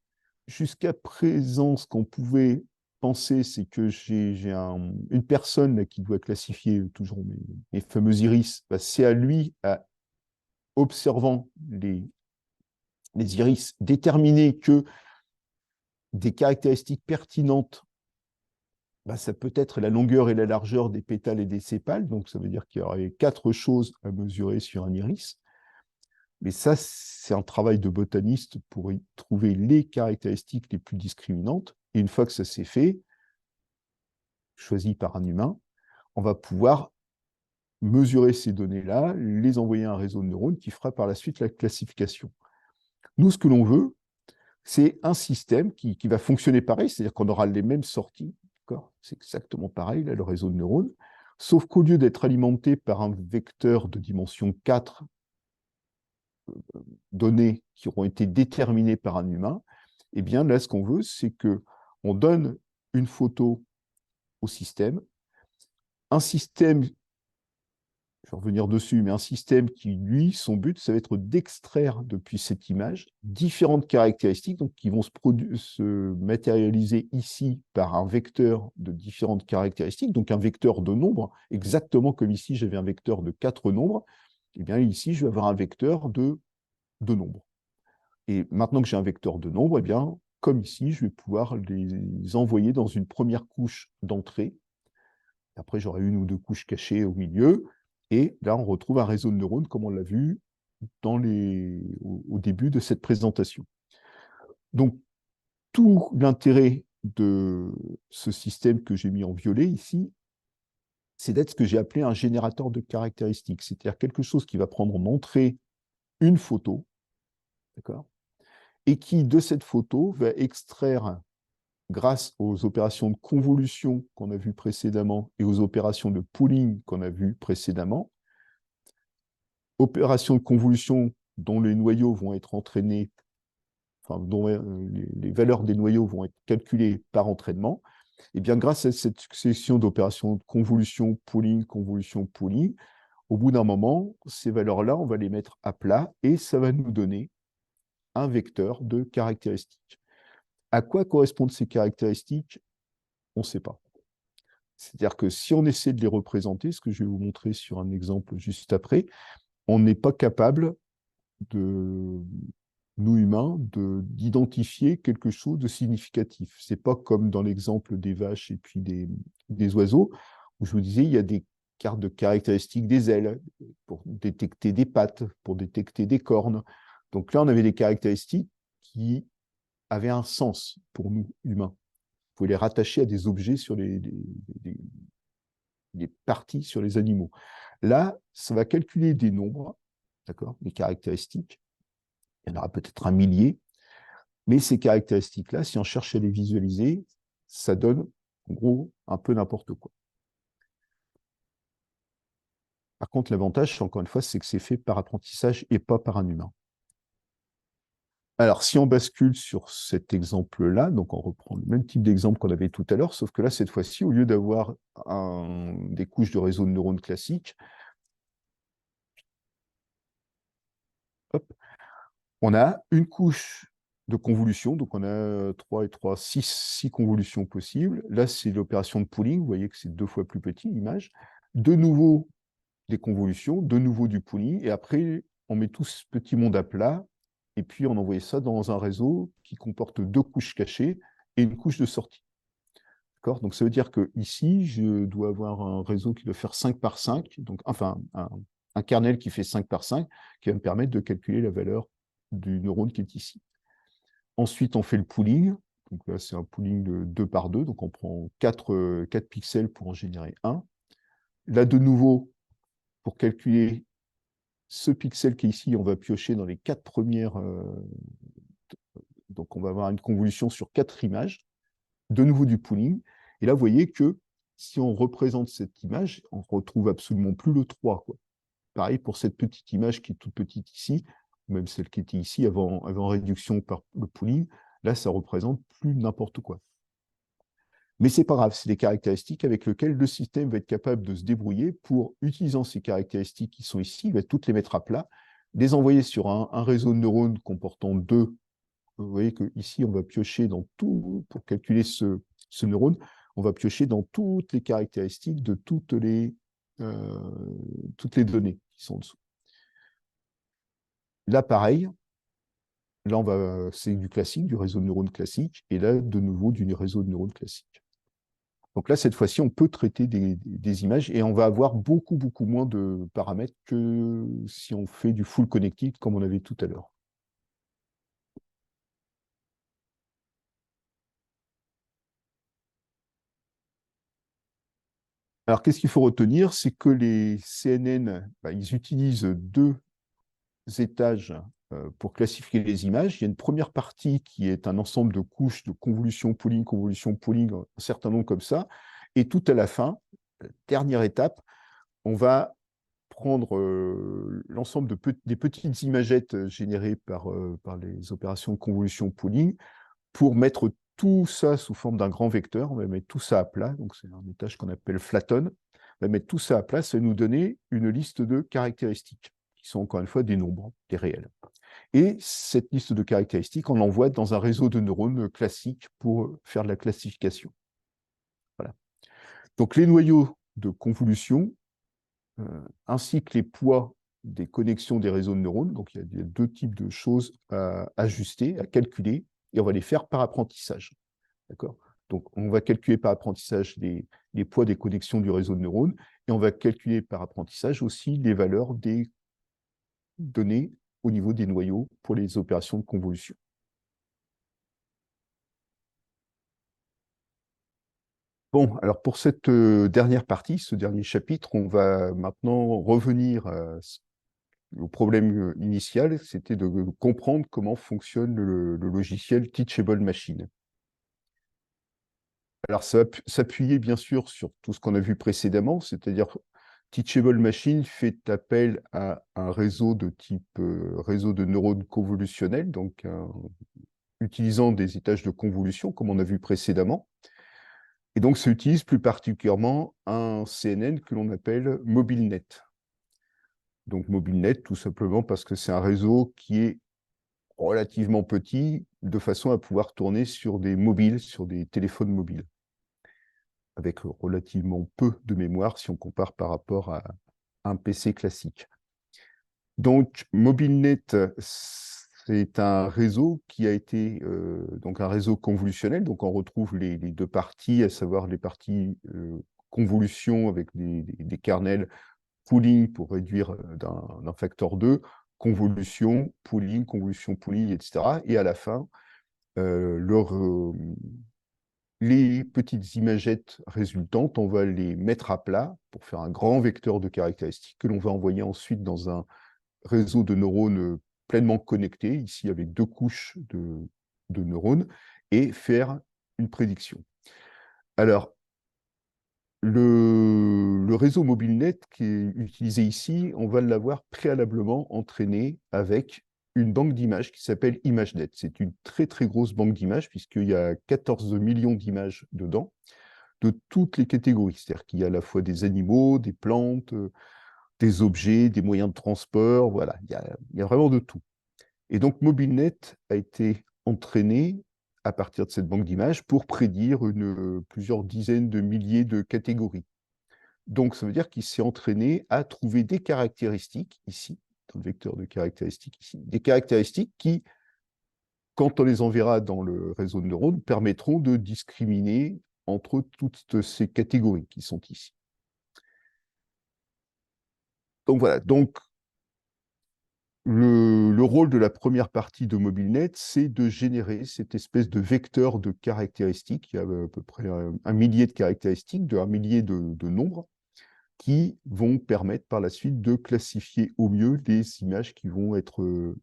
jusqu'à présent, ce qu'on pouvait penser, c'est que j'ai une personne là, qui doit classifier toujours mes fameux iris. Bah, c'est à lui, à observant les iris, déterminer que des caractéristiques pertinentes, bah, ça peut être la longueur et la largeur des pétales et des sépales. Donc ça veut dire qu'il y aurait 4 choses à mesurer sur un iris. Mais ça, c'est un travail de botaniste pour y trouver les caractéristiques les plus discriminantes. Et une fois que ça s'est fait, choisi par un humain, on va pouvoir mesurer ces données-là, les envoyer à un réseau de neurones qui fera par la suite la classification. Nous, ce que l'on veut, c'est un système qui va fonctionner pareil, c'est-à-dire qu'on aura les mêmes sorties, c'est exactement pareil, là, le réseau de neurones, sauf qu'au lieu d'être alimenté par un vecteur de dimension 4 données qui auront été déterminées par un humain, eh bien là, ce qu'on veut, c'est qu'on donne une photo au système, un système, je vais revenir dessus, mais un système qui, lui, son but, ça va être d'extraire depuis cette image différentes caractéristiques donc, qui vont se matérialiser ici par un vecteur de différentes caractéristiques, donc un vecteur de nombres, exactement comme ici j'avais un vecteur de 4 nombres, et bien ici je vais avoir un vecteur de nombres. Et maintenant que j'ai un vecteur de nombres, eh bien, comme ici, je vais pouvoir les envoyer dans une première couche d'entrée. Après, j'aurai une ou deux couches cachées au milieu. Et là, on retrouve un réseau de neurones, comme on l'a vu au début de cette présentation. Donc, tout l'intérêt de ce système que j'ai mis en violet ici, c'est d'être ce que j'ai appelé un générateur de caractéristiques, c'est-à-dire quelque chose qui va prendre en entrée une photo, d'accord, et qui, de cette photo, va extraire, grâce aux opérations de convolution qu'on a vues précédemment et aux opérations de pooling qu'on a vues précédemment, opérations de convolution dont les noyaux vont être entraînés, enfin, dont les valeurs des noyaux vont être calculées par entraînement, et bien grâce à cette succession d'opérations de convolution, pooling, au bout d'un moment, ces valeurs-là, on va les mettre à plat et ça va nous donner un vecteur de caractéristiques. À quoi correspondent ces caractéristiques? On ne sait pas. C'est-à-dire que si on essaie de les représenter, ce que je vais vous montrer sur un exemple juste après, on n'est pas capable de, nous humains, d'identifier quelque chose de significatif. Ce n'est pas comme dans l'exemple des vaches et puis des oiseaux, où je vous disais, il y a des cartes de caractéristiques des ailes pour détecter des pattes, pour détecter des cornes. Donc là, on avait des caractéristiques qui avaient un sens pour nous, humains. Vous pouvez les rattacher à des objets sur les parties sur les animaux. Là, ça va calculer des nombres, d'accord, des caractéristiques. Il y en aura peut-être un millier, mais ces caractéristiques-là, si on cherche à les visualiser, ça donne, en gros, un peu n'importe quoi. Par contre, l'avantage, encore une fois, c'est que c'est fait par apprentissage et pas par un humain. Alors, si on bascule sur cet exemple-là, donc on reprend le même type d'exemple qu'on avait tout à l'heure, sauf que là, cette fois-ci, au lieu d'avoir des couches de réseau de neurones classiques, hop, on a une couche de convolution, donc on a 3 et 3, 6 convolutions possibles. Là, c'est l'opération de pooling, vous voyez que c'est 2 fois plus petit, l'image. De nouveau, des convolutions, de nouveau du pooling, et après, on met tout ce petit monde à plat, et puis on envoyait ça dans un réseau qui comporte 2 couches cachées et une couche de sortie. Donc ça veut dire que ici, je dois avoir un réseau qui doit faire 5 par 5, donc, enfin un kernel qui fait 5 par 5, qui va me permettre de calculer la valeur du neurone qui est ici. Ensuite, on fait le pooling. Donc là, c'est un pooling de 2 par 2, donc on prend 4 pixels pour en générer un. Là, de nouveau, pour calculer ce pixel qui est ici, on va piocher dans les 4 premières. Donc on va avoir une convolution sur 4 images, de nouveau du pooling. Et là, vous voyez que si on représente cette image, on ne retrouve absolument plus le 3, quoi. Pareil pour cette petite image qui est toute petite ici, ou même celle qui était ici avant réduction par le pooling. Là, ça représente plus n'importe quoi. Mais ce n'est pas grave, c'est des caractéristiques avec lesquelles le système va être capable de se débrouiller pour, utilisant ces caractéristiques qui sont ici, il va toutes les mettre à plat, les envoyer sur un réseau de neurones comportant 2. Vous voyez qu'ici, on va piocher dans tout, pour calculer ce neurone, on va piocher dans toutes les caractéristiques de toutes les données qui sont en dessous. Là, pareil, là, c'est du classique, du réseau de neurones classique, et là, de nouveau, du réseau de neurones classique. Donc là, cette fois-ci, on peut traiter des images et on va avoir beaucoup, beaucoup moins de paramètres que si on fait du full connected comme on avait tout à l'heure. Alors, qu'est-ce qu'il faut retenir? C'est que les CNN, ils utilisent 2 étages pour classifier les images. Il y a une première partie qui est un ensemble de couches de convolution, pooling, un certain nombre comme ça. Et tout à la fin, dernière étape, on va prendre l'ensemble des petites imagettes générées par les opérations de convolution pooling pour mettre tout ça sous forme d'un grand vecteur. On va mettre tout ça à plat, donc c'est un étage qu'on appelle flatten. On va mettre tout ça à plat, ça va nous donner une liste de caractéristiques, qui sont encore une fois des nombres, des réels. Et cette liste de caractéristiques, on l'envoie dans un réseau de neurones classique pour faire de la classification. Voilà. Donc les noyaux de convolution, ainsi que les poids des connexions des réseaux de neurones. Donc, il y a 2 types de choses à ajuster, à calculer, et on va les faire par apprentissage. D'accord ? Donc, on va calculer par apprentissage les poids des connexions du réseau de neurones, et on va calculer par apprentissage aussi les valeurs des données au niveau des noyaux pour les opérations de convolution. Bon, alors pour cette dernière partie, ce dernier chapitre, on va maintenant revenir au problème initial, c'était de comprendre comment fonctionne le logiciel Teachable Machine. Alors, ça va s'appuyer bien sûr sur tout ce qu'on a vu précédemment, c'est-à-dire Teachable Machine fait appel à un réseau de type réseau de neurones convolutionnels, donc utilisant des étages de convolution, comme on a vu précédemment. Et donc, ça utilise plus particulièrement un CNN que l'on appelle MobileNet. Donc, MobileNet, tout simplement parce que c'est un réseau qui est relativement petit, de façon à pouvoir tourner sur des mobiles, sur des téléphones mobiles, avec relativement peu de mémoire si on compare par rapport à un PC classique. Donc, MobileNet, c'est un réseau qui a été donc un réseau convolutionnel. Donc, on retrouve les 2 parties, à savoir les parties convolution avec des kernels, pooling pour réduire d'un facteur 2, convolution, pooling, etc. Et à la fin, les petites imagettes résultantes, on va les mettre à plat pour faire un grand vecteur de caractéristiques que l'on va envoyer ensuite dans un réseau de neurones pleinement connecté, ici avec 2 couches de neurones, et faire une prédiction. Alors, le réseau MobileNet qui est utilisé ici, on va l'avoir préalablement entraîné avec une banque d'images qui s'appelle ImageNet. C'est une très très grosse banque d'images puisqu'il y a 14 millions d'images dedans, de toutes les catégories. C'est-à-dire qu'il y a à la fois des animaux, des plantes, des objets, des moyens de transport, voilà, il y a vraiment de tout. Et donc MobileNet a été entraîné à partir de cette banque d'images pour prédire plusieurs dizaines de milliers de catégories. Donc, ça veut dire qu'il s'est entraîné à trouver des caractéristiques, ici, dans le vecteur de caractéristiques ici. Des caractéristiques qui, quand on les enverra dans le réseau de neurones, permettront de discriminer entre toutes ces catégories qui sont ici. Donc voilà, donc le rôle de la première partie de MobileNet, c'est de générer cette espèce de vecteur de caractéristiques. Il y a à peu près un millier de caractéristiques, un millier de nombres, qui vont permettre par la suite de classifier au mieux les images qui vont être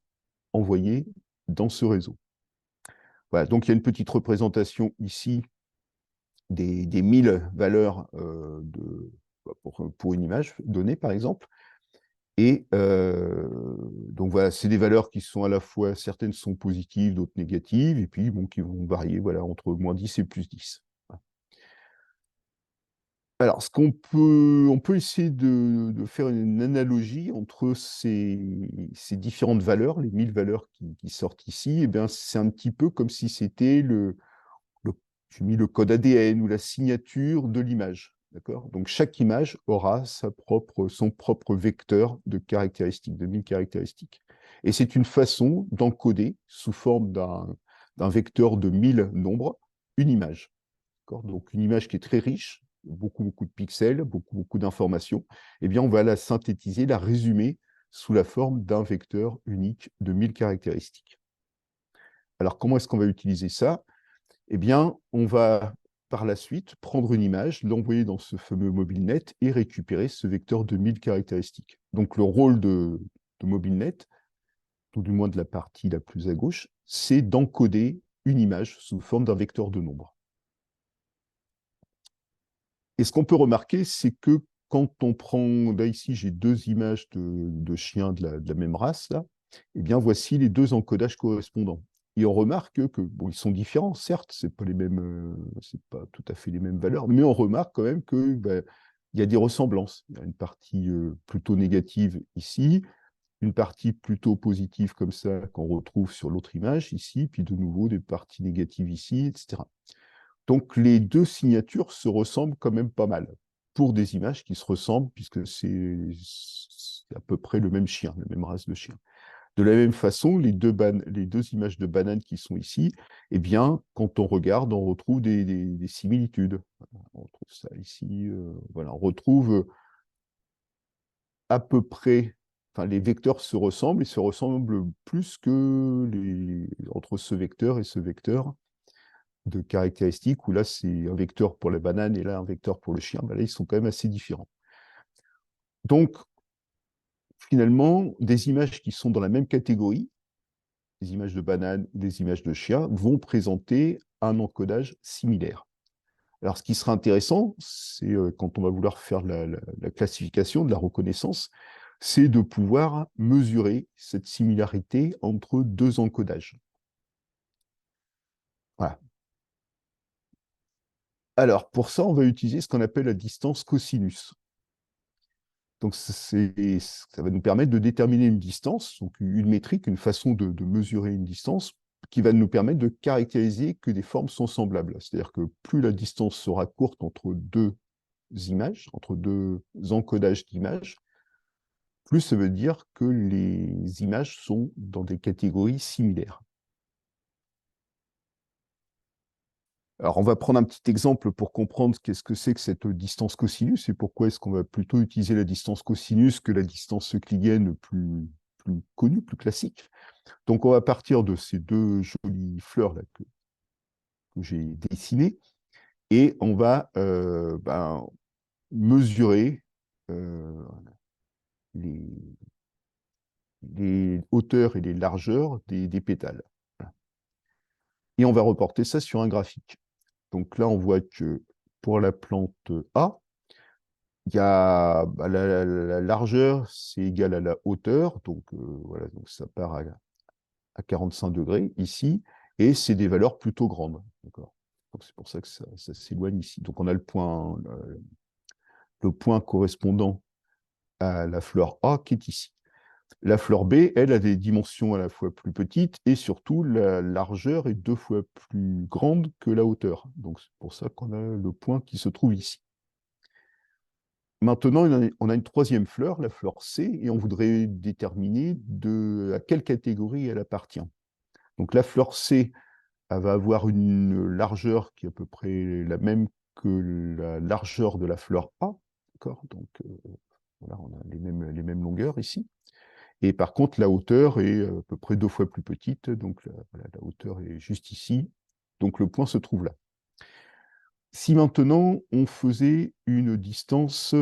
envoyées dans ce réseau. Voilà, donc il y a une petite représentation ici des 1000 valeurs pour une image donnée, par exemple. Et donc voilà, c'est des valeurs qui sont à la fois, certaines sont positives, d'autres négatives, et puis bon, qui vont varier voilà, entre -10 et +10. Alors, on peut essayer de faire une analogie entre ces différentes valeurs, les 1000 valeurs qui sortent ici. Eh bien, c'est un petit peu comme si c'était j'ai mis le code ADN ou la signature de l'image. D'accord? Donc, chaque image aura son propre vecteur de caractéristiques, de 1000 caractéristiques. Et c'est une façon d'encoder, sous forme d'un vecteur de 1000 nombres, une image. Donc, une image qui est très riche, beaucoup de pixels, beaucoup d'informations. Eh bien, on va la synthétiser, la résumer sous la forme d'un vecteur unique de 1000 caractéristiques. Alors, comment est-ce qu'on va utiliser ça? Eh bien, on va par la suite prendre une image, l'envoyer dans ce fameux MobileNet et récupérer ce vecteur de 1000 caractéristiques. Donc, le rôle de MobileNet, ou du moins de la partie la plus à gauche, c'est d'encoder une image sous forme d'un vecteur de nombres. Et ce qu'on peut remarquer, c'est que quand on prend, là ici j'ai deux images de chiens de la même race, là, eh bien voici les deux encodages correspondants. Et on remarque que, bon, ils sont différents, certes, c'est pas c'est pas tout à fait les mêmes valeurs, mais on remarque quand même que il y a des ressemblances. Il y a une partie plutôt négative ici, une partie plutôt positive comme ça qu'on retrouve sur l'autre image ici, puis de nouveau des parties négatives ici, etc. Donc les deux signatures se ressemblent quand même pas mal, pour des images qui se ressemblent, puisque c'est à peu près le même chien, la même race de chien. De la même façon, les deux images de bananes qui sont ici, eh bien, quand on regarde, on retrouve des similitudes. On retrouve ça ici, voilà, on retrouve à peu près, enfin, les vecteurs se ressemblent, et se ressemblent plus que entre ce vecteur et ce vecteur de caractéristiques, où là, c'est un vecteur pour la banane et là, un vecteur pour le chien. Ben là, ils sont quand même assez différents. Donc, finalement, des images qui sont dans la même catégorie, des images de banane ou des images de chien, vont présenter un encodage similaire. Alors, ce qui sera intéressant, c'est quand on va vouloir faire la classification, de la reconnaissance, c'est de pouvoir mesurer cette similarité entre deux encodages. Voilà. Alors, pour ça, on va utiliser ce qu'on appelle la distance cosinus. Donc, ça va nous permettre de déterminer une distance, donc une métrique, une façon de mesurer une distance, qui va nous permettre de caractériser que des formes sont semblables. C'est-à-dire que plus la distance sera courte entre deux images, entre deux encodages d'images, plus ça veut dire que les images sont dans des catégories similaires. Alors, on va prendre un petit exemple pour comprendre qu'est-ce que c'est que cette distance cosinus et pourquoi est-ce qu'on va plutôt utiliser la distance cosinus que la distance euclidienne plus connue, plus classique. Donc, on va partir de ces deux jolies fleurs là que j'ai dessinées et on va mesurer euh, les, les hauteurs et les largeurs des pétales. Et on va reporter ça sur un graphique. Donc là, on voit que pour la plante A, il y a la largeur, c'est égal à la hauteur, donc voilà, donc ça part à 45 degrés ici, et c'est des valeurs plutôt grandes. Donc c'est pour ça que ça s'éloigne ici. Donc on a le point correspondant à la fleur A qui est ici. La fleur B, elle, a des dimensions à la fois plus petites et surtout la largeur est 2 fois plus grande que la hauteur. Donc c'est pour ça qu'on a le point qui se trouve ici. Maintenant, on a une troisième fleur, la fleur C, et on voudrait déterminer à quelle catégorie elle appartient. Donc la fleur C, elle va avoir une largeur qui est à peu près la même que la largeur de la fleur A. D'accord. Donc voilà, on a les mêmes longueurs ici. Et par contre, la hauteur est à peu près 2 fois plus petite. Donc voilà, la hauteur est juste ici. Donc le point se trouve là. Si maintenant on faisait une distance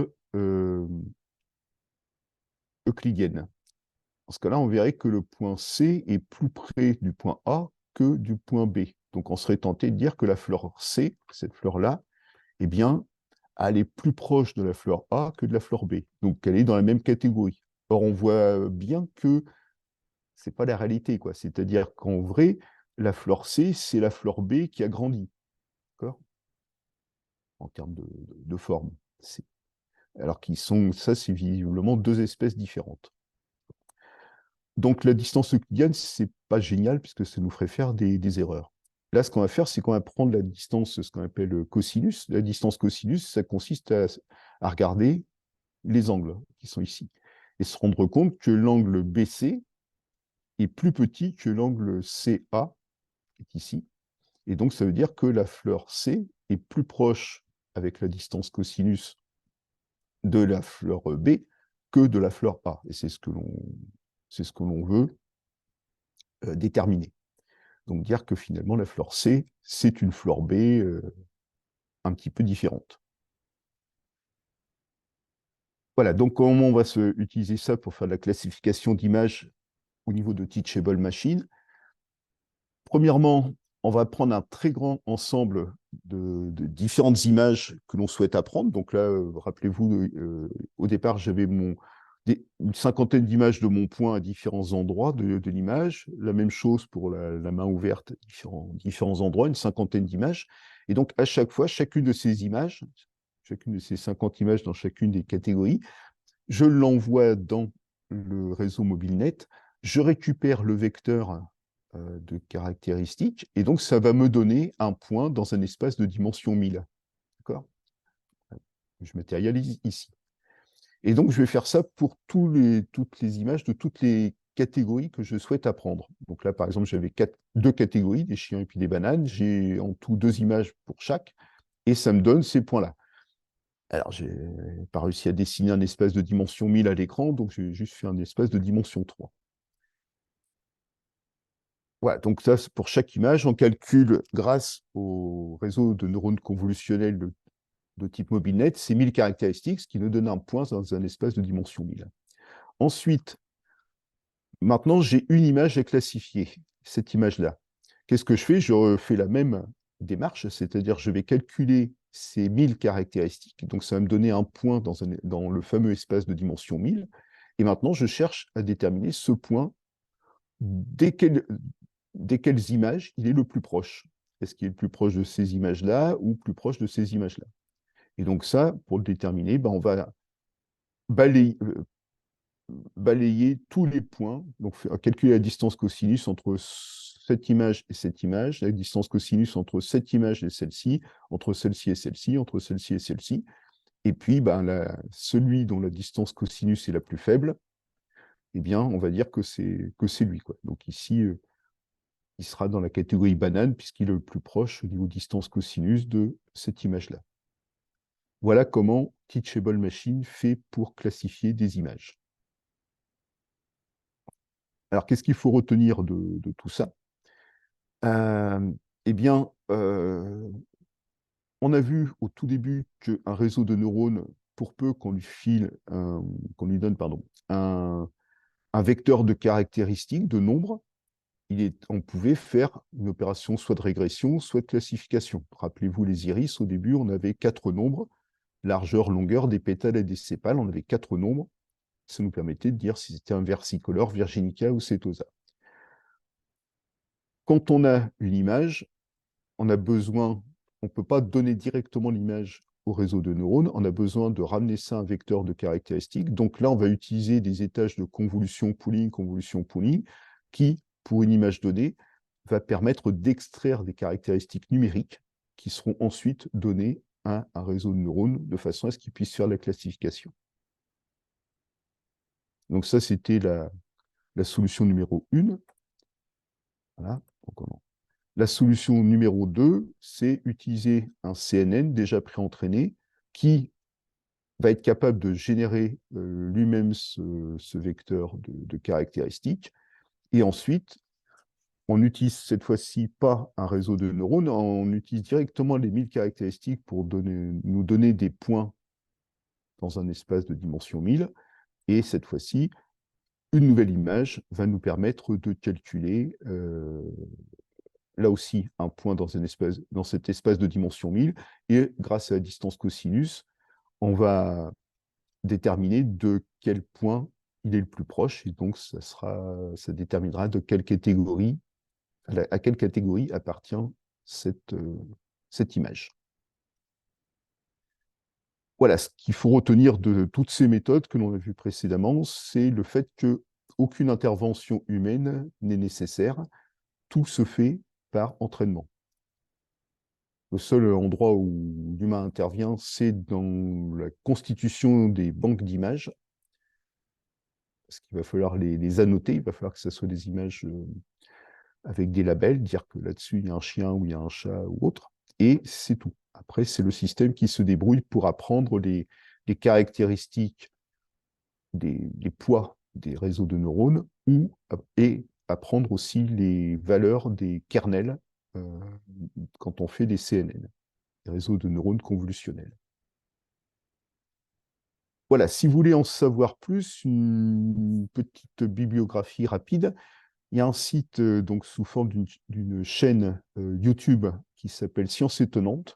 euclidienne, dans ce cas-là, on verrait que le point C est plus près du point A que du point B. Donc on serait tenté de dire que la fleur C, cette fleur-là, eh bien, elle est plus proche de la fleur A que de la fleur B. Donc elle est dans la même catégorie. Or, on voit bien que ce n'est pas la réalité, quoi. C'est-à-dire qu'en vrai, la fleur C, c'est la fleur B qui a grandi, d'accord, en termes de forme. Alors qu'ils sont, ça, c'est visiblement deux espèces différentes. Donc la distance euclidienne, c'est pas génial puisque ça nous ferait faire des erreurs. Là, ce qu'on va faire, c'est qu'on va prendre la distance, ce qu'on appelle cosinus. La distance cosinus, ça consiste à regarder les angles qui sont ici et se rendre compte que l'angle BC est plus petit que l'angle CA, qui est ici. Et donc, ça veut dire que la fleur C est plus proche avec la distance cosinus de la fleur B que de la fleur A. Et c'est ce que l'on veut déterminer. Donc dire que finalement la fleur C, c'est une fleur B un petit peu différente. Voilà, donc comment on va utiliser ça pour faire de la classification d'images au niveau de Teachable Machine? Premièrement, on va prendre un très grand ensemble de différentes images que l'on souhaite apprendre. Donc là, rappelez-vous, au départ, j'avais une cinquantaine d'images de mon point à différents endroits de l'image. La même chose pour la main ouverte, différents endroits, une cinquantaine d'images. Et donc, à chaque fois, chacune de ces images, chacune de ces 50 images dans chacune des catégories, je l'envoie dans le réseau MobileNet, je récupère le vecteur de caractéristiques, et donc ça va me donner un point dans un espace de dimension 1000. D'accord? Je matérialise ici. Et donc, je vais faire ça pour toutes les images de toutes les catégories que je souhaite apprendre. Donc là, par exemple, j'avais deux catégories, des chiens et puis des bananes. J'ai en tout 2 images pour chaque, et ça me donne ces points-là. Alors, je n'ai pas réussi à dessiner un espace de dimension 1000 à l'écran, donc j'ai juste fait un espace de dimension 3. Voilà, donc ça, pour chaque image, on calcule grâce au réseau de neurones convolutionnels de type MobileNet ces 1000 caractéristiques, ce qui nous donne un point dans un espace de dimension 1000. Ensuite, maintenant, j'ai une image à classifier, cette image-là. Qu'est-ce que je fais? Je fais la même démarche, c'est-à-dire je vais calculer ces 1000 caractéristiques, donc ça va me donner un point dans le fameux espace de dimension 1000, et maintenant je cherche à déterminer ce point desquelles images il est le plus proche. Est-ce qu'il est le plus proche de ces images-là ou plus proche de ces images-là? Et donc ça, pour le déterminer, on va balayer, balayer tous les points, donc calculer la distance cosinus entre cette image et cette image, la distance cosinus entre cette image et celle-ci, entre celle-ci et celle-ci, entre celle-ci et celle-ci, et puis celui dont la distance cosinus est la plus faible, eh bien, on va dire que c'est lui, quoi. Donc ici, il sera dans la catégorie banane, puisqu'il est le plus proche au niveau distance cosinus de cette image-là. Voilà comment Teachable Machine fait pour classifier des images. Alors, qu'est-ce qu'il faut retenir de tout ça? Eh bien, on a vu au tout début qu'un réseau de neurones, pour peu qu'on lui donne un vecteur de caractéristiques, de nombres, on pouvait faire une opération soit de régression, soit de classification. Rappelez-vous les iris, au début, on avait 4 nombres, largeur, longueur, des pétales et des sépales, on avait 4 nombres. Ça nous permettait de dire si c'était un versicolore, virginica ou setosa. Quand on a une image, on ne peut pas donner directement l'image au réseau de neurones, on a besoin de ramener ça à un vecteur de caractéristiques. Donc là, on va utiliser des étages de convolution pooling, qui, pour une image donnée, va permettre d'extraire des caractéristiques numériques qui seront ensuite données un réseau de neurones de façon à ce qu'il puisse faire la classification. Donc ça, c'était la solution numéro 1. Voilà. La solution numéro 2, c'est utiliser un CNN déjà pré-entraîné qui va être capable de générer lui-même ce vecteur de caractéristiques. Et ensuite, on n'utilise cette fois-ci pas un réseau de neurones, on utilise directement les 1000 caractéristiques pour nous donner des points dans un espace de dimension 1000. Et cette fois-ci, une nouvelle image va nous permettre de calculer, là aussi, un point dans cet espace de dimension 1000. Et grâce à la distance cosinus, on va déterminer de quel point il est le plus proche. Et donc, ça déterminera de quelle catégorie, à quelle catégorie appartient cette image. Voilà, ce qu'il faut retenir de toutes ces méthodes que l'on a vues précédemment, c'est le fait qu'aucune intervention humaine n'est nécessaire. Tout se fait par entraînement. Le seul endroit où l'humain intervient, c'est dans la constitution des banques d'images, parce qu'il va falloir les annoter, il va falloir que ce soit des images avec des labels, dire que là-dessus, il y a un chien ou il y a un chat ou autre, et c'est tout. Après, c'est le système qui se débrouille pour apprendre les caractéristiques des poids des réseaux de neurones et apprendre aussi les valeurs des kernels quand on fait des CNN, des réseaux de neurones convolutionnels. Voilà, si vous voulez en savoir plus, une petite bibliographie rapide. Il y a un site donc sous forme d'une chaîne YouTube qui s'appelle Science étonnante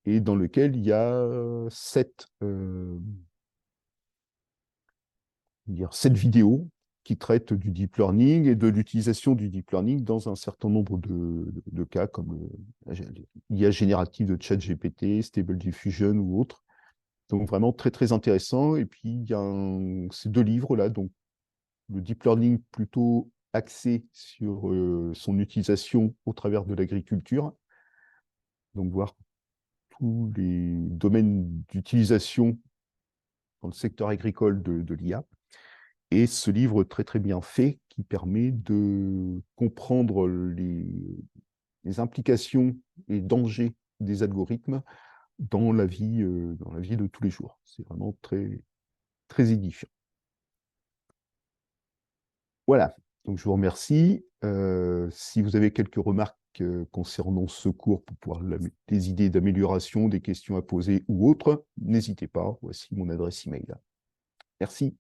et dans lequel il y a 7 vidéos qui traitent du deep learning et de l'utilisation du deep learning dans un certain nombre de cas, comme l'IA générative de ChatGPT, Stable Diffusion ou autres. Donc vraiment très très intéressant. Et puis il y a ces 2 livres-là, donc le deep learning plutôt axé sur son utilisation au travers de l'agriculture. Donc voir tous les domaines d'utilisation dans le secteur agricole de l'IA. Et ce livre très très bien fait qui permet de comprendre les implications et dangers des algorithmes dans la vie de tous les jours. C'est vraiment très, très édifiant. Voilà, donc je vous remercie. Si vous avez quelques remarques concernant ce cours pour pouvoir des idées d'amélioration, des questions à poser ou autres, n'hésitez pas. Voici mon adresse email. Merci.